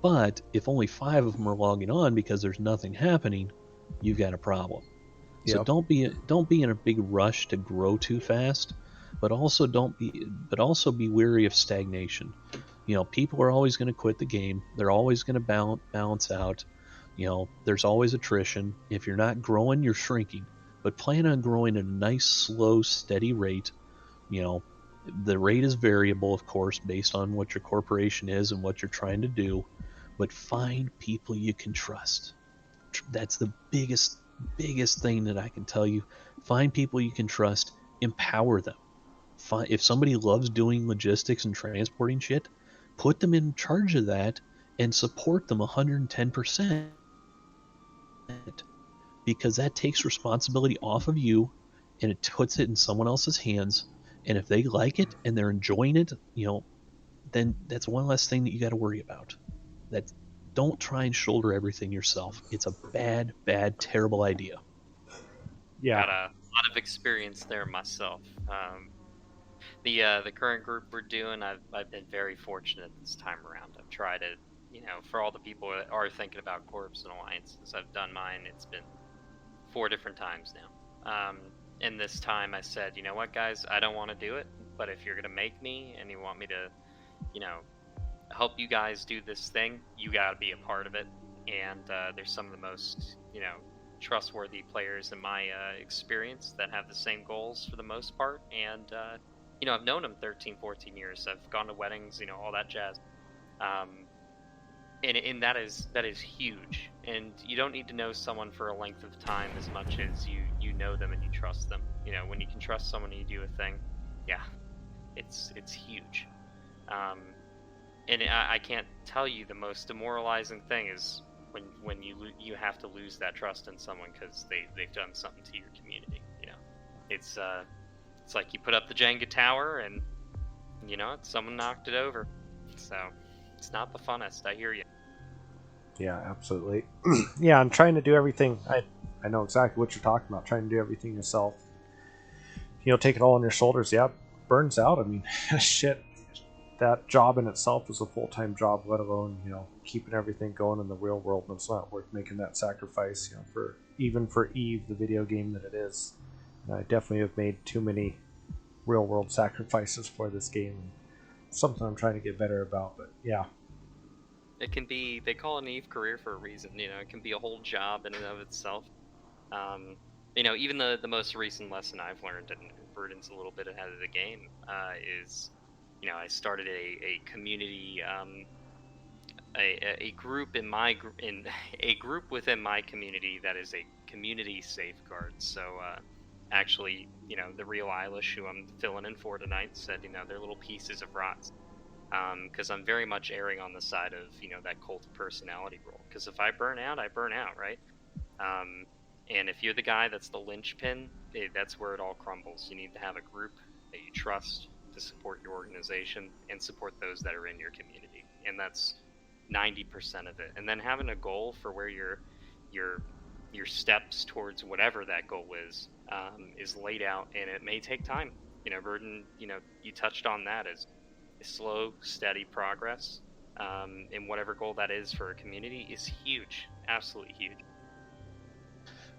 but if only 5 of them are logging on because there's nothing happening, you've got a problem. Yep. So don't be in a big rush to grow too fast, but also be wary of stagnation. People are always going to quit the game. They're always going to balance out. There's always attrition. If you're not growing, you're shrinking. But plan on growing at a nice, slow, steady rate. The rate is variable, of course, based on what your corporation is and what you're trying to do, but find people you can trust. That's the biggest thing that I can tell you. Find people you can trust, empower them. If somebody loves doing logistics and transporting shit, put them in charge of that and support them 110%, because that takes responsibility off of you and it puts it in someone else's hands. And if they like it and they're enjoying it, then that's one less thing that you got to worry about. Don't try and shoulder everything yourself. It's a bad, terrible idea. Yeah. Got a lot of experience there myself. The current group we're doing, I've been very fortunate this time around. I've tried to, for all the people that are thinking about corps and alliances, I've done mine. It's been 4 different times now. And this time I said, you know what, guys, I don't want to do it, but if you're going to make me and you want me to, help you guys do this thing, you got to be a part of it. And there's some of the most, trustworthy players in my experience that have the same goals for the most part. And, I've known them 13, 14 years. I've gone to weddings, all that jazz. And that is huge. And you don't need to know someone for a length of time as much as you know them and you trust them. When you can trust someone and you do a thing, yeah, it's huge. And I can't tell you, the most demoralizing thing is when you have to lose that trust in someone because they've done something to your community. It's like you put up the Jenga tower and someone knocked it over. So it's not the funnest. I hear you. Yeah, absolutely. Yeah, I'm trying to do everything. I know exactly what you're talking about. Trying to do everything yourself. Take it all on your shoulders. Yeah, burns out. I mean, shit. That job in itself is a full-time job, let alone, keeping everything going in the real world. And it's not worth making that sacrifice, for Eve, the video game that it is. And I definitely have made too many real-world sacrifices for this game. Something I'm trying to get better about, but yeah. It can be, they call it an Eve career for a reason. It can be a whole job in and of itself. Even the most recent lesson I've learned, and Broodin's a little bit ahead of the game, is, I started a community, a group in a group within my community that is a community safeguard. So, actually, the real Eilish, who I'm filling in for tonight, said, they're little pieces of rots. Because I'm very much erring on the side of, that cult of personality role. Because if I burn out, I burn out, right? And if you're the guy that's the linchpin, that's where it all crumbles. You need to have a group that you trust to support your organization and support those that are in your community. And that's 90% of it. And then having a goal for where your steps towards whatever that goal is laid out, and it may take time. Broodin, you touched on that as slow, steady progress in whatever goal that is for a community is huge, absolutely huge.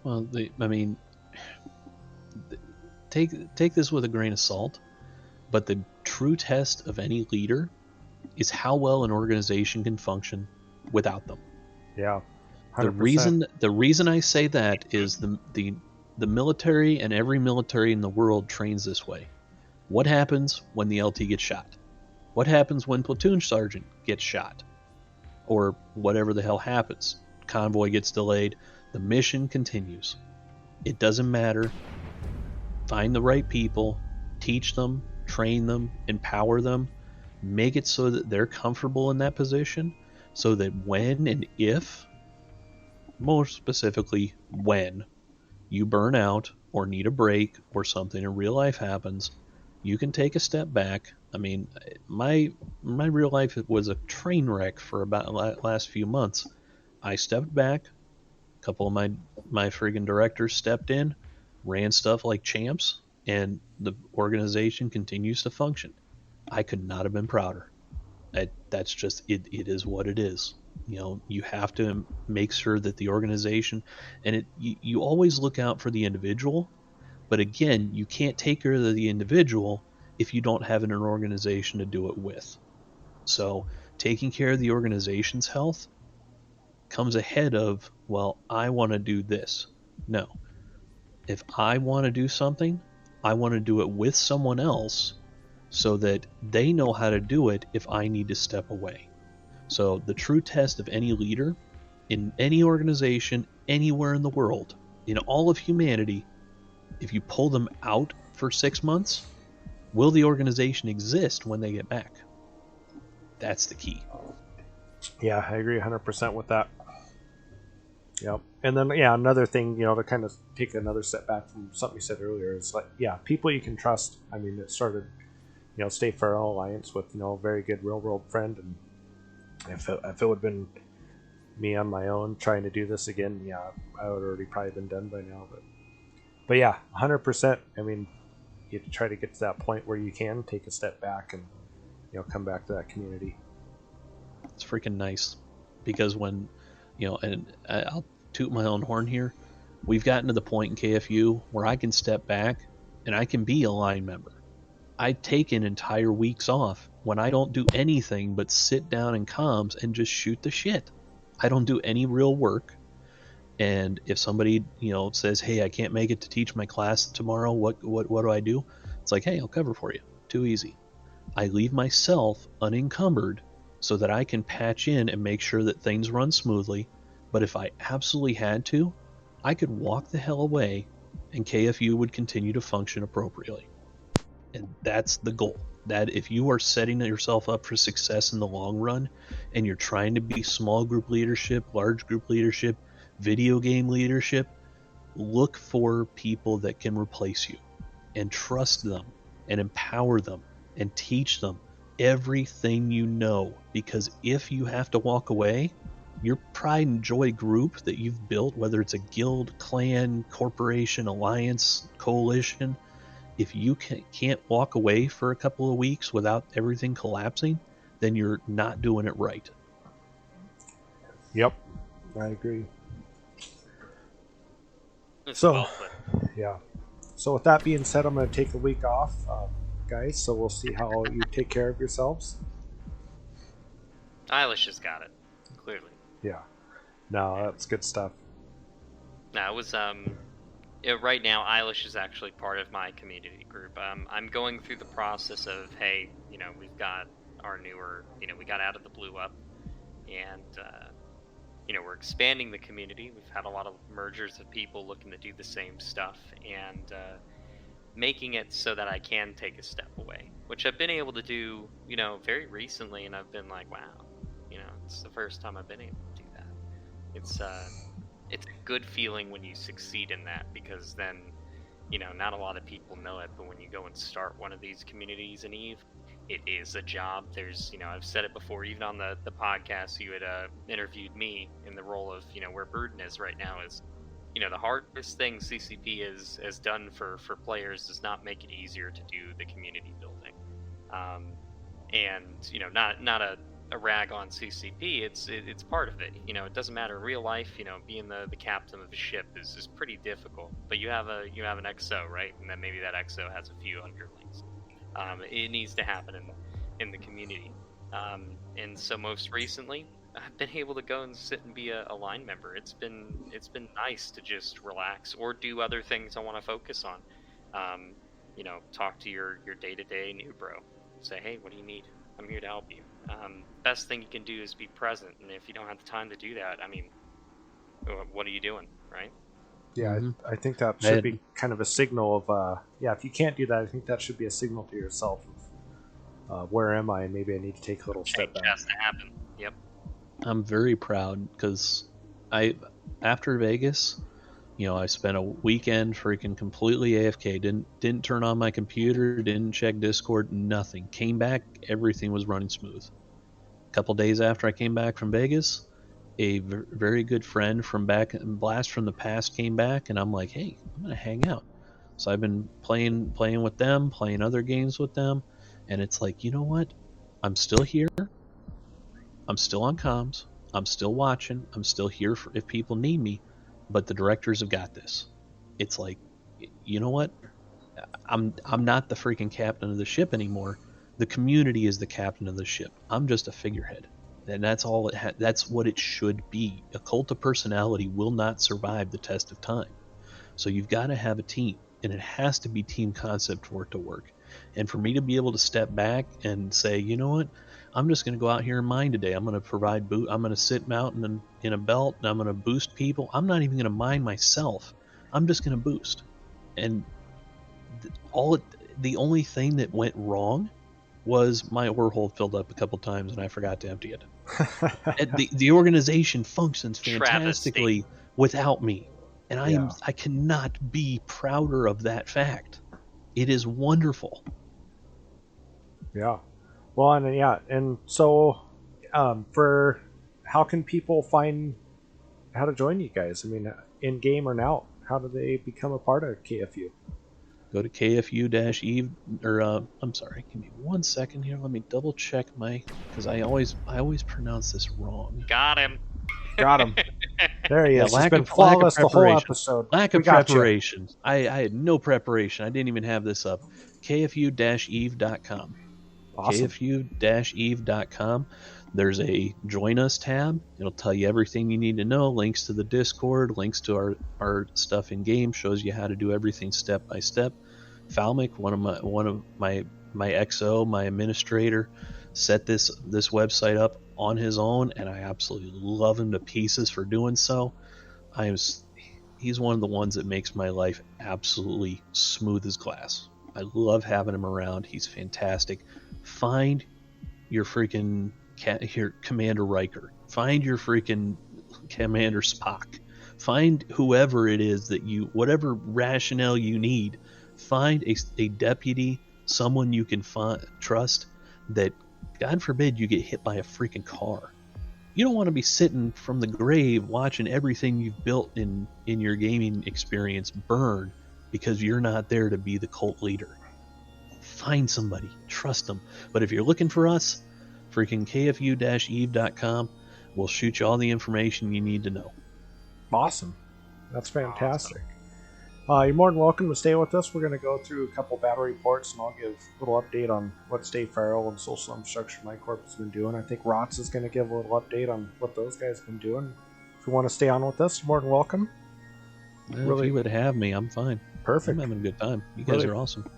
Well, take this with a grain of salt, but the true test of any leader is how well an organization can function without them. Yeah, 100%. The reason I say that is the military, and every military in the world trains this way. What happens when the LT gets shot? What happens when platoon sergeant gets shot? Or whatever the hell happens. Convoy gets delayed. The mission continues. It doesn't matter. Find the right people, teach them, train them, empower them, make it so that they're comfortable in that position, so that when and if, more specifically when, you burn out or need a break or something in real life happens, you can take a step back. I mean, my real life was a train wreck for about last few months. I stepped back. A couple of my friggin' directors stepped in, ran stuff like champs, and the organization continues to function. I could not have been prouder. That's just it. It is what it is. You have to make sure that the organization, and you always look out for the individual, but again, you can't take care of the individual if you don't have an organization to do it with. So taking care of the organization's health comes ahead of, well, I want to do this. No. If I want to do something, I want to do it with someone else so that they know how to do it if I need to step away. So the true test of any leader in any organization, anywhere in the world, in all of humanity, if you pull them out for 6 months, will the organization exist when they get back? That's the key. Yeah, I agree 100% with that. Yep. And then, yeah, another thing, to kind of take another step back from something you said earlier is like, yeah, people you can trust. I mean, it started, State Federal Alliance with, a very good real world friend. And if it would have been me on my own trying to do this again, yeah, I would have already probably been done by now. But yeah, 100%. I mean, you have to try to get to that point where you can take a step back and, come back to that community. It's freaking nice because when, and I'll toot my own horn here, we've gotten to the point in KFU where I can step back and I can be a line member. I take an entire weeks off when I don't do anything but sit down in comms and just shoot the shit. I don't do any real work. And if somebody, says, hey, I can't make it to teach my class tomorrow, what do I do? It's like, hey, I'll cover for you. Too easy. I leave myself unencumbered so that I can patch in and make sure that things run smoothly. But if I absolutely had to, I could walk the hell away and KFU would continue to function appropriately. And that's the goal. That if you are setting yourself up for success in the long run and you're trying to be small group leadership, large group leadership, video game leadership, look for people that can replace you and trust them and empower them and teach them everything you know. Because if you have to walk away, your pride and joy group that you've built, whether it's a guild, clan, corporation, alliance, coalition, if you can't walk away for a couple of weeks without everything collapsing, then you're not doing it right. Yep, I agree. Yeah. So with that being said, I'm going to take a week off, guys. So we'll see how you take care of yourselves. Eilish has got it, clearly. Yeah. No, that's good stuff. No, it was right now, Eilish is actually part of my community group. I'm going through the process of, hey, we've got our newer, we got out of the blue up, and, we're expanding the community. We've had a lot of mergers of people looking to do the same stuff, and making it so that I can take a step away, which I've been able to do, very recently, and I've been like, wow, it's the first time I've been able to do that. It's a good feeling when you succeed in that, because then, not a lot of people know it, but when you go and start one of these communities in EVE, it is a job. There's, I've said it before, even on the podcast, you had interviewed me in the role of, where Broodin is right now is, the hardest thing CCP has done for players is not make it easier to do the community building. And, not a rag on CCP, it's part of it. It doesn't matter in real life. Being the captain of a ship is pretty difficult. But you have an XO, right? And then maybe that XO has a few underlings. It needs to happen in the community. And so most recently, I've been able to go and sit and be a line member. It's been nice to just relax or do other things I want to focus on. Talk to your day-to-day new bro. Say, hey, what do you need? I'm here to help you. Best thing you can do is be present, and if you don't have the time to do that, I mean, what are you doing, right? Yeah, I think that should be kind of a signal of, if you can't do that, I think that should be a signal to yourself of where am I, and maybe I need to take a little step back. It has to happen. Yep. I'm very proud because after Vegas, I spent a weekend freaking completely AFK. Didn't turn on my computer, didn't check Discord, nothing. Came back, everything was running smooth. A couple days after I came back from Vegas, a very good friend from back, Blast from the Past, came back, and I'm like, hey, I'm gonna hang out. So I've been playing with them, playing other games with them, and it's like, you know what? I'm still here. I'm still on comms. I'm still watching. I'm still here for if people need me. But the directors have got this. It's like, you know what? I'm not the freaking captain of the ship anymore. The community is the captain of the ship. I'm just a figurehead, and that's all that's what it should be. A cult of personality will not survive the test of time. So you've got to have a team, and it has to be team concept for it to work. And for me to be able to step back and say, you know what, I'm just going to go out here and mine today. I'm going to provide I'm going to sit out in a belt, and I'm going to boost people. I'm not even going to mine myself. I'm just going to boost. And the only thing that went wrong was my ore hole filled up a couple times, and I forgot to empty it. The organization functions fantastically without me, and I cannot be prouder of that fact. It is wonderful. Yeah. Well, and so for how can people find how to join you guys? I mean, in game or now, how do they become a part of KFU? Go to KFU-Eve, or I'm sorry, give me 1 second here. Let me double check because I always pronounce this wrong. Got him. There he is. He's been flawless the whole episode. Lack of preparation. I had no preparation. I didn't even have this up. KFU-Eve.com. Awesome. KFU-Eve.com. There's a Join Us tab. It'll tell you everything you need to know. Links to the Discord, links to our stuff in game, shows you how to do everything step by step. Falmic, one of my XO, my administrator, set this website up on his own, and I absolutely love him to pieces for doing so. He's one of the ones that makes my life absolutely smooth as glass. I love having him around. He's fantastic. Find your freaking Commander Riker. Find your freaking Commander Spock. Find whoever it is that whatever rationale you need, find a deputy, someone you can trust, that God forbid you get hit by a freaking car. You don't want to be sitting from the grave watching everything you've built in your gaming experience burn because you're not there to be the cult leader. Find somebody, trust them. But if you're looking for us, freaking KFU-Eve.com will shoot you all the information you need to know. Awesome. That's fantastic. You're more than welcome to stay with us. We're going to go through a couple battle reports, and I'll give a little update on what Stay Feral and Social Infrastructure Night Corp has been doing. I think Rots is going to give a little update on what those guys have been doing. If you want to stay on with us, you're more than welcome. If you would have me, I'm fine. Perfect. I'm having a good time. You guys are awesome.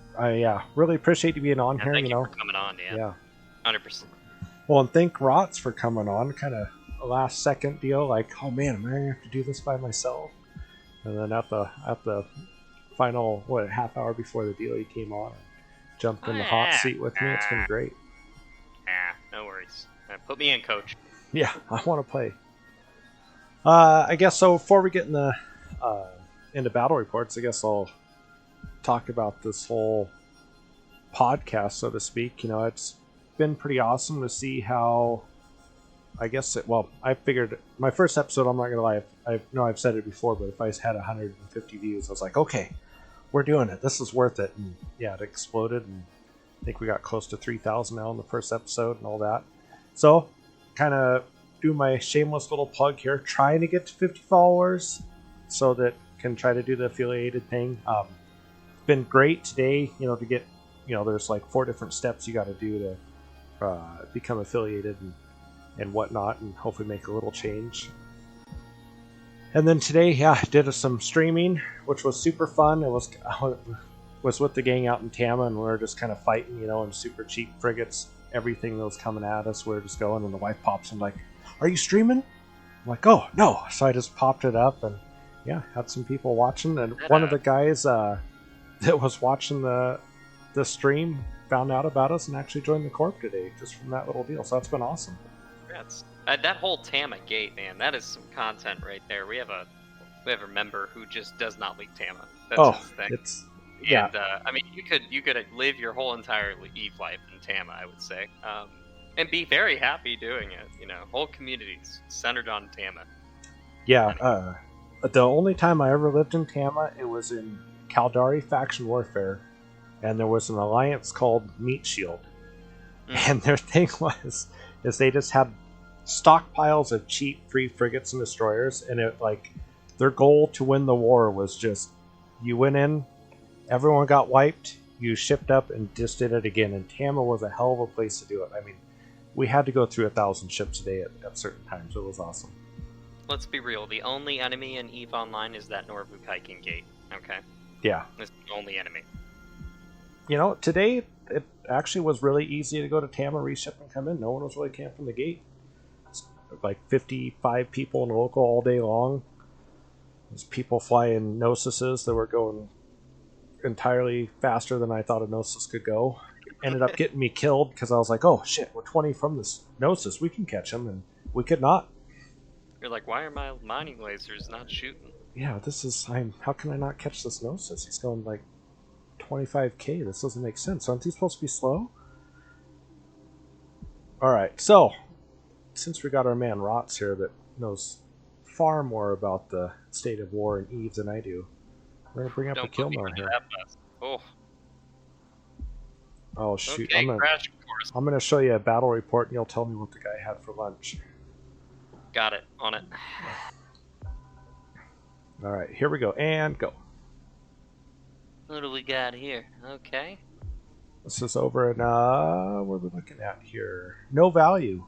Really appreciate you being on here. Thank you for coming on, yeah. 100%. Well, and thank Rots for coming on. Kind of a last second deal, like, oh man, am I going to have to do this by myself? And then at the final, half hour before the deal, he came on and jumped in the hot seat with me. It's been great. No worries. Put me in, coach. Yeah, I want to play. I guess so. Before we get into battle reports, I guess I'll talk about this whole podcast, so to speak. It's been pretty awesome to see how, I figured my first episode, I'm not going to lie, I know I've said it before, but if I had 150 views, I was like, okay, we're doing it. This is worth it. And yeah, it exploded, and I think we got close to 3,000 now in the first episode and all that. So, kind of do my shameless little plug here, trying to get to 50 followers so that can try to do the affiliated thing. It's been great today, to get, there's like 4 different steps you got to do to become affiliated and whatnot, and hopefully make a little change. And then today, I did some streaming, which was super fun. It was with the gang out in Tama, and we were just kind of fighting, in super cheap frigates. Everything that was coming at us, we were just going, and the wife pops in like, "Are you streaming?" I'm like, "Oh, no." So I just popped it up, and had some people watching. And one of the guys that was watching the stream found out about us and actually joined the Corp today, just from that little deal. So that's been awesome. Congrats. That whole Tama gate, man, that is some content right there. We have a member who just does not leak Tama. That's his thing. And you could live your whole entire Eve life in Tama, I would say, and be very happy doing it. Whole communities centered on Tama. Yeah. The only time I ever lived in Tama, it was in Caldari Faction Warfare, and there was an alliance called Meat Shield, and their thing is they just had stockpiles of cheap free frigates and destroyers, and their goal to win the war was just, you went in, everyone got wiped, you shipped up and just did it again. And Tama was a hell of a place to do it. I mean, we had to go through 1,000 ships a day at certain times. It was awesome. Let's be real, the only enemy in EVE Online is that Norvuk hiking gate, okay? Yeah. It's the only enemy. Today actually was really easy to go to Tama, reship, and come in. No one was really camping the gate. It's like 55 people in the local all day long. There's people flying Gnosises that were going entirely faster than I thought a Gnosis could go. Ended up getting me killed because I was like, oh shit, we're 20 from this Gnosis. We can catch him, and we could not. You're like, why are my mining lasers not shooting? Yeah, how can I not catch this Gnosis? He's going like 25k. This doesn't make sense. Aren't these supposed to be slow? Alright, so since we got our man Rots here that knows far more about the state of war in Eve than I do, we're going to bring up a Killmore here. Oh shoot, okay, I'm gonna show you a battle report and you'll tell me what the guy had for lunch. Got it, on it. Alright, here we go, and go. What do we got here? Okay. This is over in, what are we looking at here? No value.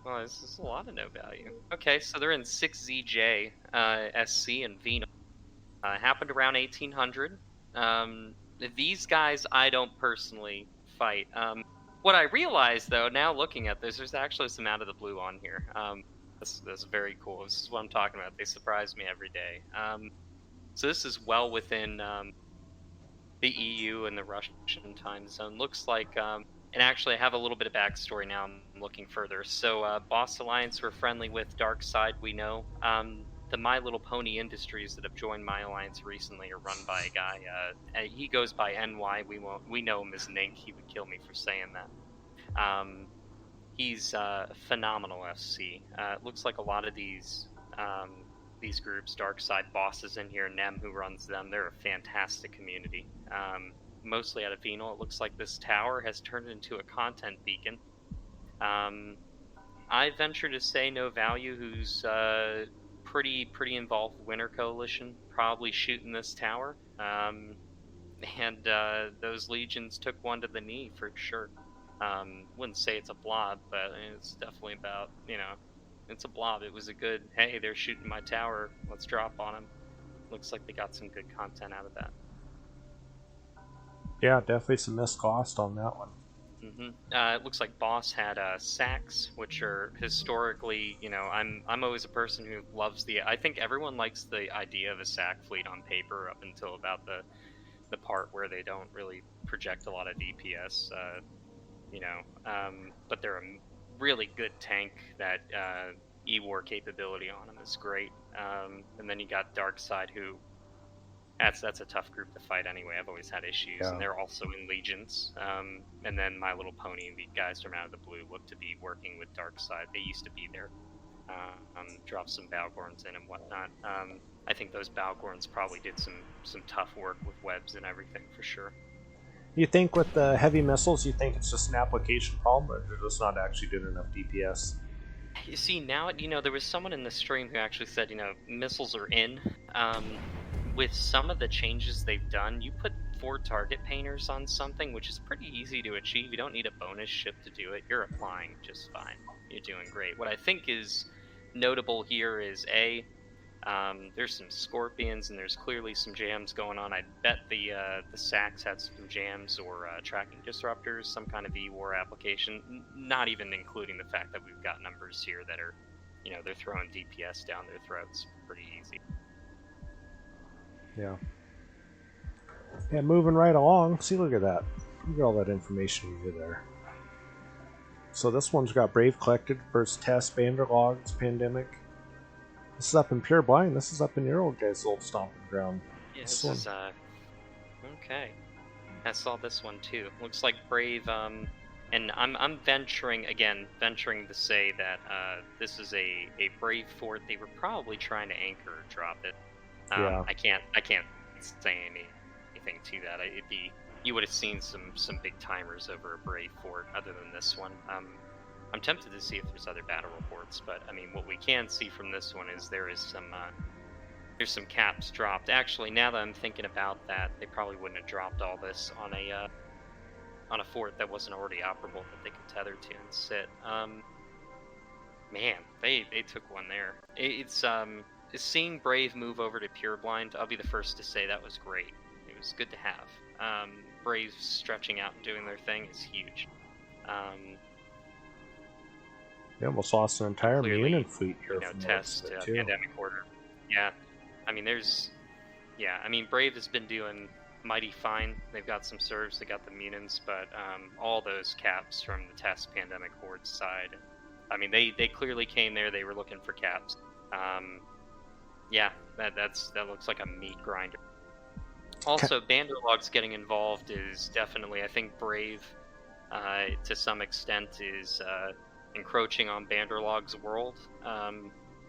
Well, this is a lot of no value. Okay, so they're in 6ZJ, SC, and Vino. Happened around 1800. These guys I don't personally fight. What I realized, though, now looking at this, there's actually some out of the blue on here. This is very cool. This is what I'm talking about. They surprise me every day. So this is well within the EU and the Russian time zone. Looks like, and actually I have a little bit of backstory now. I'm looking further. So Boss Alliance we're friendly with. Dark Side we know. The My Little Pony Industries that have joined my alliance recently are run by a guy. He goes by NY. We know him as Nink. He would kill me for saying that. He's phenomenal SC. It looks like a lot of these groups, Dark Side bosses in here, Nem who runs them, they're a fantastic community. Mostly out of Venal. It looks like this tower has turned into a content beacon. I venture to say no value who's pretty involved with Winter Coalition, probably shooting this tower. And those legions took one to the knee for sure. Wouldn't say it's a blob, but it's definitely about, it's a blob. It was a good, hey, they're shooting my tower, let's drop on them. Looks like they got some good content out of that. Yeah, definitely some missed cost on that one. It looks like Boss had sacks, which are historically, I'm always a person who loves I think everyone likes the idea of a sack fleet on paper up until about the part where they don't really project a lot of DPS, but they're a really good tank. That E-War capability on them is great. And then you got Dark Side, who that's a tough group to fight anyway. I've always had issues, and they're also in legions. And then My Little Pony and the guys from Out of the Blue look to be working with Dark Side. They used to be there. Drop some Balgorns in and whatnot. I think those Balgorns probably did some tough work with webs and everything for sure. You think with the heavy missiles, you think it's just an application problem, or they're just not actually doing enough DPS? You see, now, there was someone in the stream who actually said, missiles are in. With some of the changes they've done, you put 4 target painters on something, which is pretty easy to achieve. You don't need a bonus ship to do it. You're applying just fine. You're doing great. What I think is notable here is there's some Scorpions, and there's clearly some jams going on. I bet the Sacks had some jams or tracking disruptors, some kind of E-War application, not even including the fact that we've got numbers here that are, they're throwing DPS down their throats pretty easy. Yeah. Yeah, moving right along. See, look at that. Look at all that information you did there. So this one's got Brave collected, first test, Banderlogs, Pandemic. This is up in Pure Blind. This is up in your old guy's old stomping ground. Yeah, this is, okay. I saw this one too. Looks like Brave, and I'm venturing to say that this is a Brave fort. They were probably trying to anchor or drop it. Yeah. I can't say anything to that. You would have seen some big timers over a Brave fort other than this one. I'm tempted to see if there's other battle reports, but what we can see from this one is there's some caps dropped. Actually, now that I'm thinking about that, they probably wouldn't have dropped all this on a fort that wasn't already operable that they could tether to and sit. Man, they took one there. It's seeing Brave move over to Pure Blind, I'll be the first to say that was great. It was good to have. Braves stretching out and doing their thing is huge. They almost lost an entire Clearly, Munin fleet here from test too. pandemic order. Yeah, I mean, Brave has been doing mighty fine. They've got some serves, they got the Munins, but all those caps from the test pandemic horde side. I mean, they clearly came there. They were looking for caps. Yeah, that looks like a meat grinder. Also, Banderlogs getting involved is definitely, I think, Brave, to some extent, is encroaching on Banderlog's world.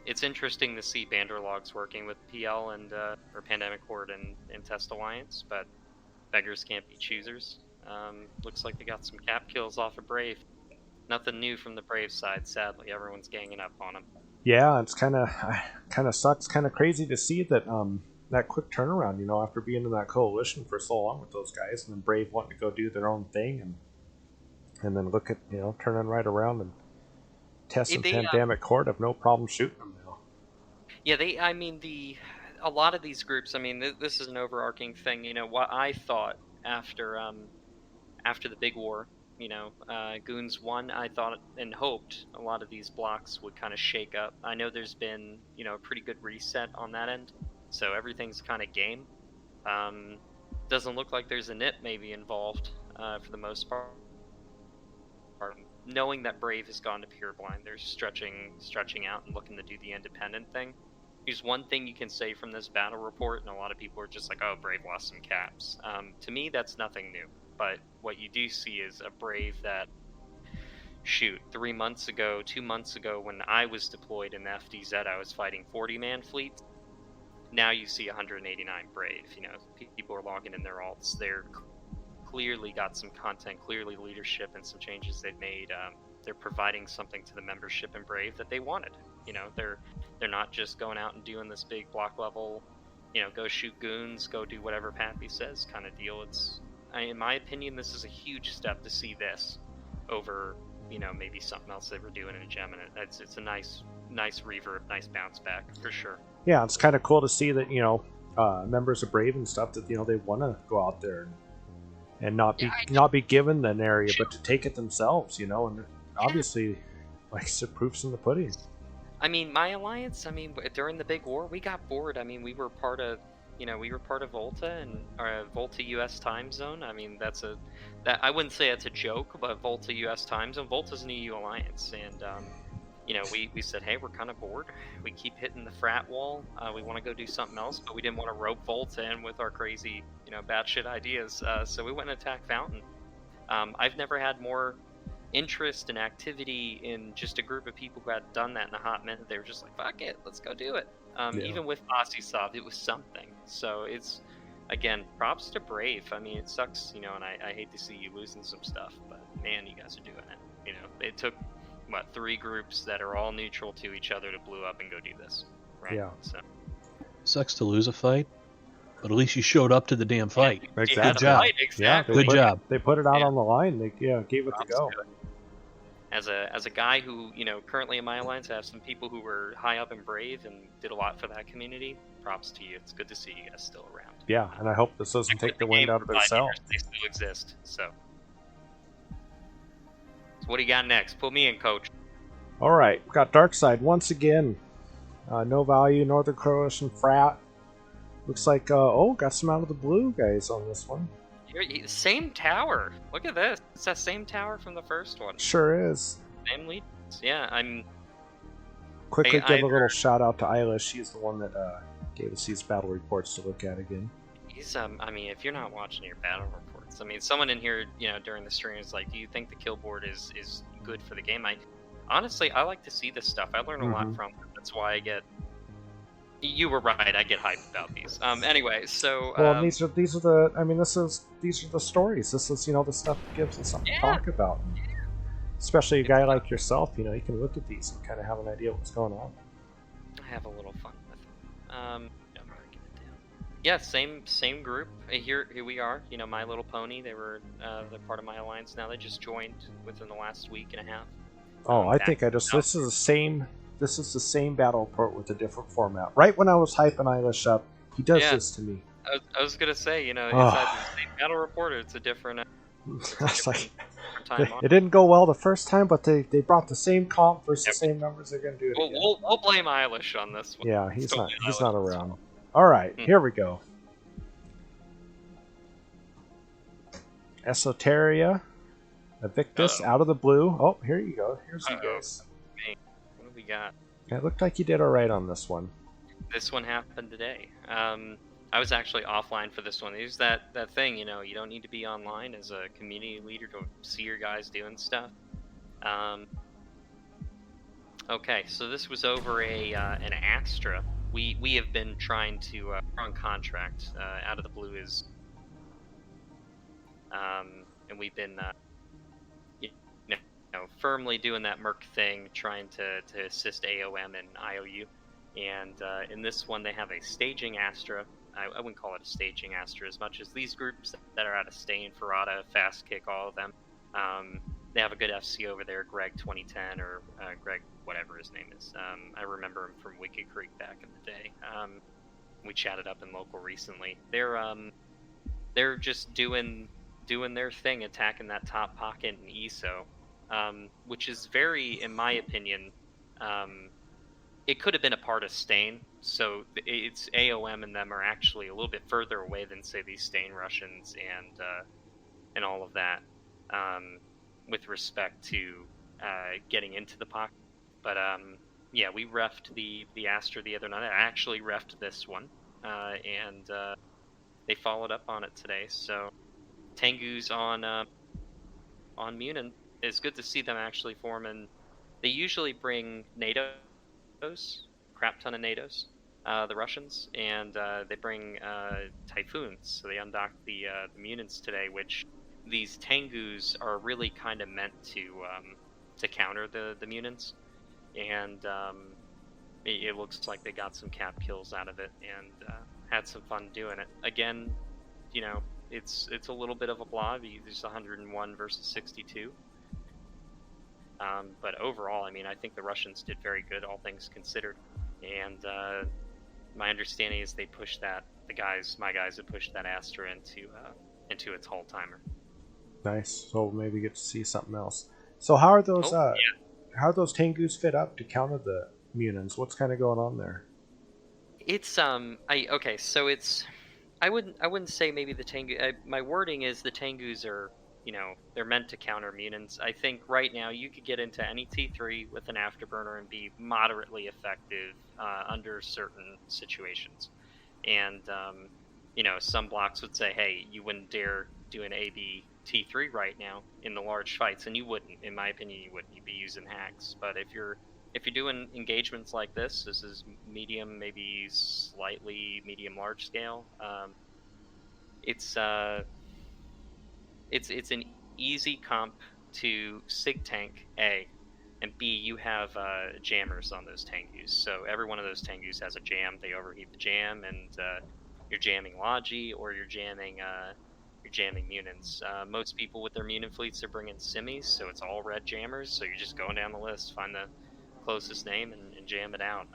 It's interesting to see Banderlogs working with PL and or Pandemic Horde and Test Alliance, but beggars can't be choosers. Looks like they got some cap kills off of Brave. Nothing new from the Brave side, sadly. Everyone's ganging up on them. Yeah, it's kind of sucks, kind of crazy to see that that quick turnaround. After being in that coalition for so long with those guys, and then Brave wanting to go do their own thing, and then look at turning right around and Test and Pandemic Horde have no problem shooting them now. Yeah, a lot of these groups. I mean, this is an overarching thing. What I thought after the big war. Goons 1, I thought and hoped a lot of these blocks would kind of shake up. I know there's been, a pretty good reset on that end, so everything's kind of game. Doesn't look like there's a nip maybe involved for the most part. Knowing that Brave has gone to Pureblind, they're stretching out and looking to do the independent thing. Here's one thing you can say from this battle report, and a lot of people are just like, oh, Brave lost some caps. To me, that's nothing new. But what you do see is a Brave that, 2 months ago, when I was deployed in the FDZ, I was fighting 40-man fleets. Now you see 189 Brave. People are logging in their alts. They're clearly got some content, clearly leadership, and some changes they've made. They're providing something to the membership in Brave that they wanted. They're not just going out and doing this big block level, go shoot goons, go do whatever Pappy says kind of deal. In my opinion, this is a huge step to see this over, maybe something else they were doing in a gem, and it's a nice reverb, nice bounce back for sure. Yeah, it's kind of cool to see that members of Brave and stuff that they want to go out there and not be given an area, but to take it themselves, and obviously, like the proof's in the pudding. I mean, my alliance. I mean, during the big war, we got bored. I mean, we were part of Volta and Volta US time zone. I mean, that I wouldn't say it's a joke, but Volta US time zone. Volta's an EU alliance, and we said, hey, we're kind of bored. We keep hitting the frat wall. We want to go do something else, but we didn't want to rope Volta in with our crazy, batshit ideas. So we went and attacked Fountain. I've never had more interest and activity in just a group of people who had done that in a hot minute. They were just like, fuck it, let's go do it. Even with Osisov, it was something. So it's, again, props to Brave. I mean, it sucks, and I hate to see you losing some stuff, but man, you guys are doing it. It took, 3 groups that are all neutral to each other to blow up and go do this, right? Yeah. So. Sucks to lose a fight, but at least you showed up to the damn fight. Yeah, exactly. Good job. Exactly. Good job. They put it out on the line. They gave it to go. Good. As a guy who, currently in my alliance, I have some people who were high up and Brave and did a lot for that community. Props to you. It's good to see you guys still around. Yeah, and I hope this doesn't take the wind out of itself. They still exist. So what do you got next? Put me in, coach. All right, we've got Darkside once again. No value, Northern Coalition Frat. Looks like, got some out of the blue guys on this one. Same tower. Look at this. It's that same tower from the first one. Sure is. Same lead. Yeah, Quickly give a little shout out to Isla. She's the one that gave us these battle reports to look at again. He's, if you're not watching your battle reports, someone in here, during the stream is like, do you think the kill board is good for the game? Honestly, I like to see this stuff. I learn a lot from it. That's why you were right. I get hyped about these. Anyway, so these are the stories. This is the stuff that gives us something to talk about. Especially a guy like yourself, you can look at these and kind of have an idea what's going on. I have a little fun with it. I'm breaking it down. Yeah, same group. Here we are. My Little Pony. They're part of my alliance now. They just joined within the last week and a half. I think this is the same battle report with a different format. Right when I was hyping Eilish up, he does this to me. I was gonna say, it's Oh. either the same battle report or it's a different. It's like, time on. it didn't go well the first time, but they brought the same comp versus the same numbers. They're gonna do it again. We'll blame Eilish on this one. Yeah, he's Totally not Eilish's around. fault. All right, here we go. Esoteria, Evictus, out of the blue. Oh, here you go. Here's you guys. Man, what do we got? It looked like you did all right on this one. This one happened today. I was actually offline for this one. There's that thing, you don't need to be online as a community leader to see your guys doing stuff. Okay, so this was over an Astra. We have been trying to on contract. Out of the blue is, and we've been firmly doing that Merc thing, trying to assist AOM and IOU. And in this one, they have a staging Astra. I wouldn't call it a staging Astra as much as these groups that are out of Stain, Ferrata, Fast Kick, all of them. They have a good FC over there, Greg 2010 or Greg whatever his name is. I remember him from Wicked Creek back in the day. We chatted up in local recently. They're just doing their thing, attacking that top pocket in ESO, which is very, in my opinion, it could have been a part of Stain. So it's AOM and them are actually a little bit further away than, say, these Stain Russians and all of that, with respect to getting into the pocket. But yeah, we reffed the Astra the other night. I actually reffed this one, and they followed up on it today. So Tengu's on Munin. It's good to see them actually forming. They usually bring NATOs, crap ton of NATOs, the Russians, and they bring Typhoons. So they undocked the Munins today, which these Tengus are really kind of meant to counter the Munins. And it looks like they got some cap kills out of it and had some fun doing it. Again, it's a little bit of a blob. There's 101 versus 62. But overall, I think the Russians did very good, all things considered. And my understanding is they pushed my guys have pushed that Astra into its hull timer. Nice. So we'll maybe get to see something else. So how are those how are those Tengus fit up to counter the Munins? What's kind of going on there? It's so it's I wouldn't say maybe the Tengu. My wording is the Tengus are, they're meant to counter Munins. I think right now you could get into any T3 with an afterburner and be moderately effective under certain situations. And some blocks would say, hey, you wouldn't dare do an AB T3 right now in the large fights, and you wouldn't. In my opinion, you wouldn't. You'd be using hacks. But if you're doing engagements like this is medium, maybe slightly medium large scale. It's an easy comp to Sig Tank A, and B, you have jammers on those Tengus. So every one of those Tengus has a jam. They overheat the jam, and you're jamming Logi or you're jamming Munins. Most people with their Munin fleets are bringing Simis, so it's all red jammers. So you're just going down the list, find the closest name, and jam it out.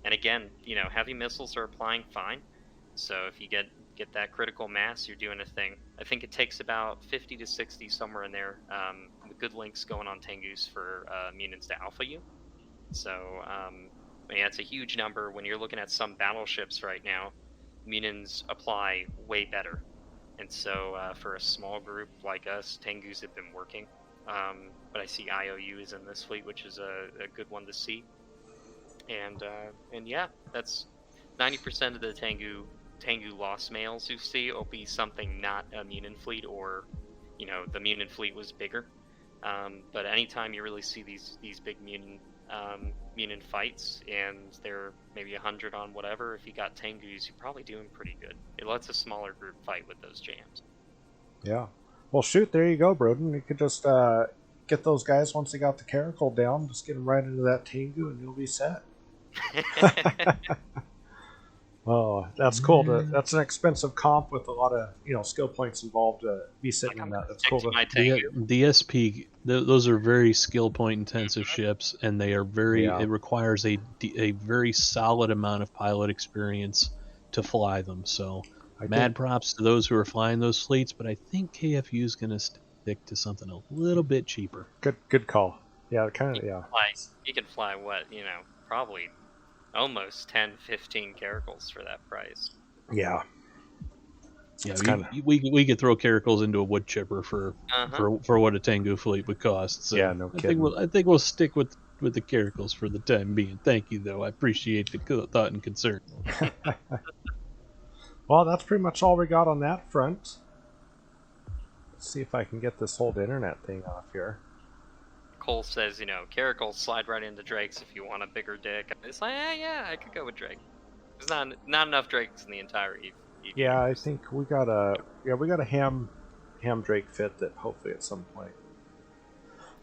And again, heavy missiles are applying fine. So if you get that critical mass, you're doing a thing. I think it takes about 50 to 60 somewhere in there, with good links going on Tengus for Munins to Alpha U. So yeah, it's a huge number. When you're looking at some battleships right now, Munins apply way better. And so for a small group like us, Tengus have been working. But I see IOU is in this fleet, which is a good one to see. And yeah, that's 90% of the Tengu lost males you see will be something not a Munin fleet, or the Munin fleet was bigger. But anytime you really see these big Munin fights, and they're maybe 100 on whatever, if you got Tengus, you're probably doing pretty good. It lets a smaller group fight with those jams. Yeah. Well, shoot, there you go, Broodin. You could just get those guys once they got the Caracal down, just get them right into that Tengu, and you'll be set. Oh, that's cool. That's an expensive comp with a lot of skill points involved to be sitting in that. That's cool. The SP, those are very skill point intensive ships, and they are very. Yeah. It requires a very solid amount of pilot experience to fly them. So I mad think, props to those who are flying those fleets, but I think KFU is going to stick to something a little bit cheaper. good call. Yeah, kind of, yeah. You can fly what, probably almost 10, 15 caracals for that price. Yeah. Yeah, It's kind of, we could throw caracals into a wood chipper for what a Tengu fleet would cost. So yeah, no I kidding. think we'll stick with the caracals for the time being. Thank you, though. I appreciate the thought and concern. Well, that's pretty much all we got on that front. Let's see if I can get this whole internet thing off here. Cole says, caracals slide right into Drakes if you want a bigger dick. It's like, yeah, I could go with Drake. There's not enough Drakes in the entire Eve. Yeah, I think we got a ham Drake fit that hopefully at some point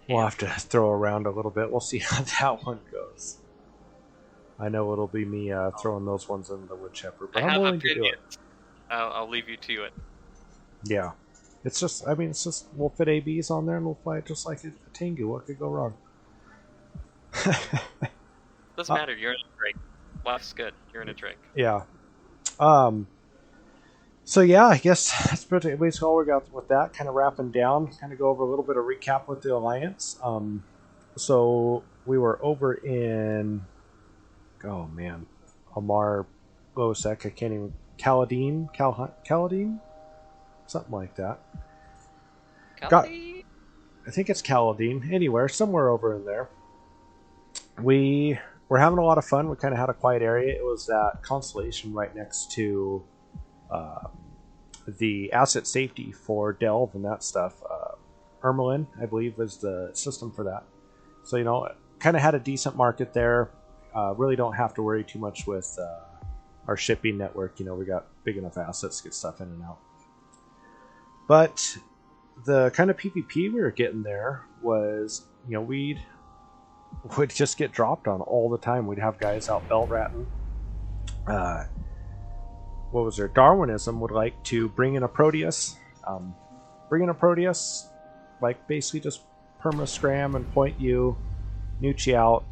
we'll have to throw around a little bit. We'll see how that one goes. I know it'll be me throwing those ones in the wood chipper, but I'm willing to do it. I'll leave you to it. Yeah. It's just we'll fit ABs on there and we'll fly it just like a Tengu. What could go wrong? Doesn't matter. You're in a Drake. Life's good. You're in a Drake. Yeah. So yeah, I guess that's pretty much all we got with that. Kind of wrapping down. Kind of go over a little bit of recap with the Alliance. So we were over in, oh man, Amar Losek. I can't even. Kaladin, something like that. Kaladin? I think it's Kaladin. Anywhere, somewhere over in there. We were having a lot of fun. We kind of had a quiet area. It was that constellation right next to the asset safety for Delve and that stuff. Ermelin, I believe, was the system for that. So, kind of had a decent market there. Really don't have to worry too much with our shipping network. We got big enough assets to get stuff in and out. But the kind of PvP we were getting there was, we'd just get dropped on all the time. We'd have guys out belt ratting. What was there? Darwinism would like to bring in a Proteus. Like basically just perma scram and point you, nuke you out.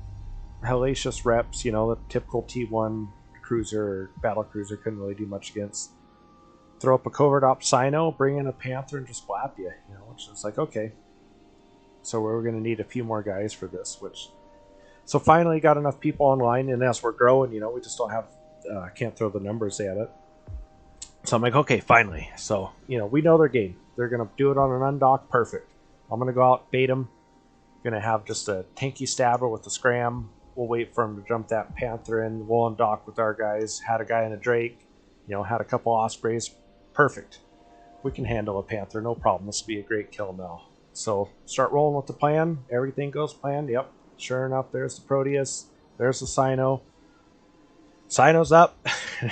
Hellacious reps, the typical T1 cruiser or battle cruiser couldn't really do much against. Throw up a covert op Sino, bring in a Panther, and just blap you. Which is like, okay. So we're going to need a few more guys for this. So finally got enough people online, and as we're growing, we just don't have, can't throw the numbers at it. So I'm like, okay, finally. So, we know their game. They're going to do it on an undock. Perfect. I'm going to go out, bait them. Going to have just a tanky stabber with a scram. We'll wait for him to jump that Panther in. We'll undock with our guys. Had a guy in a Drake. Had a couple Ospreys. Perfect. We can handle a Panther. No problem. This will be a great kill now. So start rolling with the plan. Everything goes planned. Yep. Sure enough, there's the Proteus. There's the Sino. Sino's up.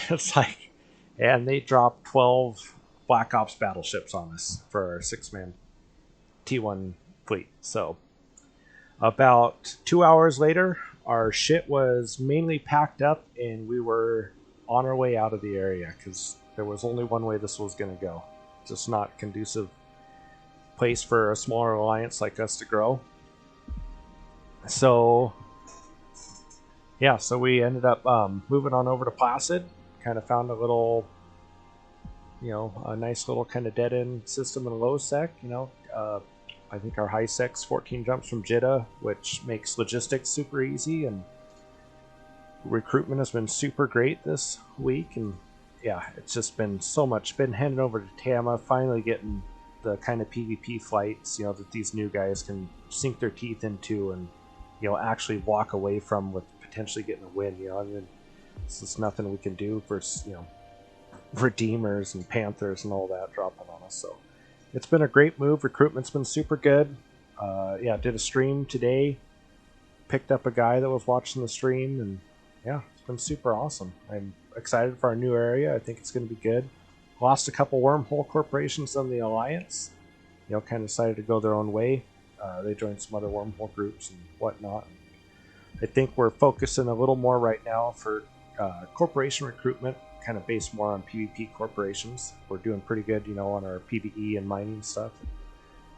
It's like, and they dropped 12 Black Ops battleships on us for our 6-man T1 fleet. So about 2 hours later, our shit was mainly packed up and we were on our way out of the area because there was only one way this was going to go. Just not conducive place for a smaller alliance like us to grow. So yeah, so we ended up moving on over to Placid. Kind of found a little, a nice little kind of dead-end system in low sec. I think our high sec's 14 jumps from Jeddah, which makes logistics super easy, and recruitment has been super great this week. And yeah, it's just been so much. Been handing over to Tama, finally getting the kind of PvP flights, that these new guys can sink their teeth into and, actually walk away from with potentially getting a win. It's just nothing we can do versus, Redeemers and Panthers and all that dropping on us. So it's been a great move. Recruitment's been super good. Did a stream today. Picked up a guy that was watching the stream, and yeah, it's been super awesome. I'm excited for our new area. I think it's going to be good. Lost a couple wormhole corporations on the Alliance. Kind of decided to go their own way. They joined some other wormhole groups and whatnot. I think we're focusing a little more right now for corporation recruitment, kind of based more on PvP corporations. We're doing pretty good, on our PvE and mining stuff.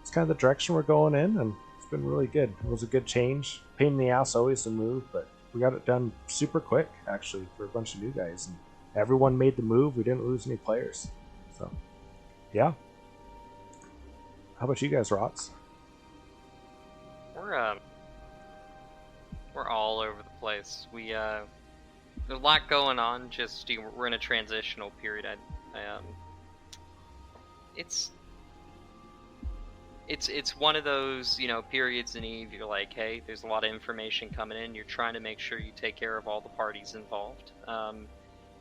It's kind of the direction we're going in, and it's been really good. It was a good change. Pain in the ass always to move, but we got it done super quick, actually, for a bunch of new guys. And everyone made the move. We didn't lose any players. So, yeah. How about you guys, Rots? We're all over the place. There's a lot going on. Just we're in a transitional period. It's one of those periods in Eve. You're like, hey, there's a lot of information coming in. You're trying to make sure you take care of all the parties involved.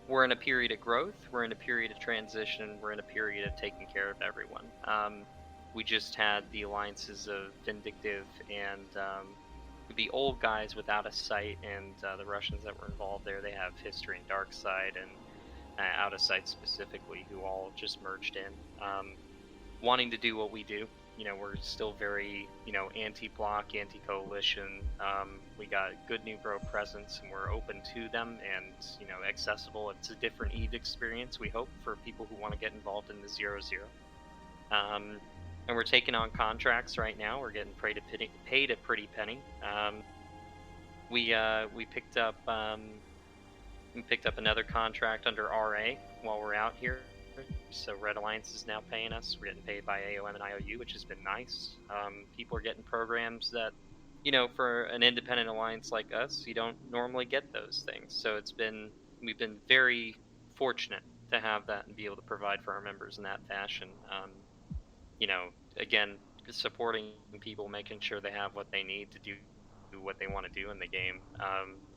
We're in a period of growth. We're in a period of transition. We're in a period of taking care of everyone. We just had the alliances of Vindictive and the old guys without a sight, and the Russians that were involved there. They have history in Dark Side and Out of Sight specifically, who all just merged in, wanting to do what we do. We're still very, anti-block, anti-coalition. We got good new bro presence, and we're open to them and, accessible. It's a different EVE experience, we hope, for people who want to get involved in the 0-0. And we're taking on contracts right now. We're getting paid a pretty penny. We picked up another contract under RA while we're out here. So Red Alliance is now paying us. We're getting paid by AOM and IOU, which has been nice. People are getting programs that, for an independent alliance like us, you don't normally get those things. So we've been very fortunate to have that and be able to provide for our members in that fashion. Again, supporting people, making sure they have what they need to do what they want to do in the game.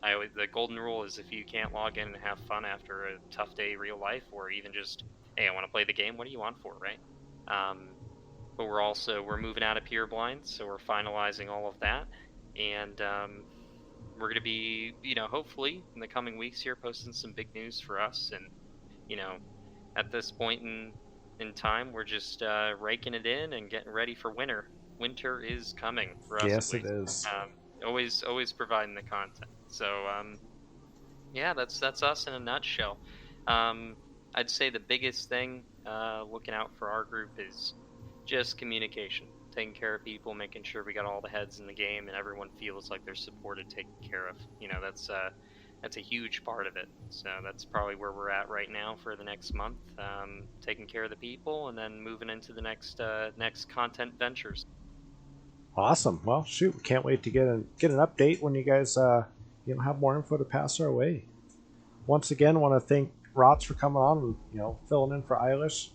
The golden rule is if you can't log in and have fun after a tough day real life, or even just, hey, I want to play the game, what do you want for, right? But we're moving out of Pure Blind, so we're finalizing all of that, and we're going to be, hopefully in the coming weeks here, posting some big news for us. And at this point in time, we're just raking it in and getting ready for winter. Winter is coming for us. Yes, it is. Always providing the content. So yeah, that's us in a nutshell. I'd say the biggest thing looking out for our group is just communication, taking care of people, making sure we got all the heads in the game and everyone feels like they're supported, taken care of. That's a huge part of it. So that's probably where we're at right now for the next month, taking care of the people and then moving into the next content ventures. Awesome. Well, shoot, we can't wait to get an update when you guys have more info to pass our way. Once again, want to thank Rots for coming on and filling in for Eilish.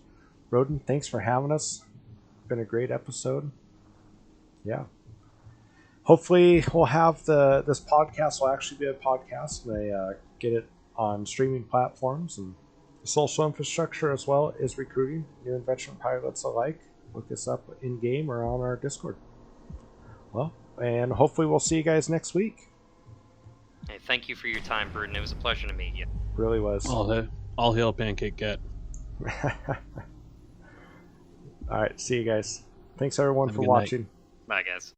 Broodin, thanks for having us. Been a great episode. Yeah. Hopefully we'll have this podcast will actually be a podcast, and they get it on streaming platforms, and the social infrastructure as well is recruiting new invention pilots alike. Look us up in game or on our Discord. Well, and hopefully we'll see you guys next week. Hey, thank you for your time, Broodin. It was a pleasure to meet you. Really was. All hail Pancake Cat. All right, see you guys. Thanks everyone Have a for good watching. night. Bye, guys.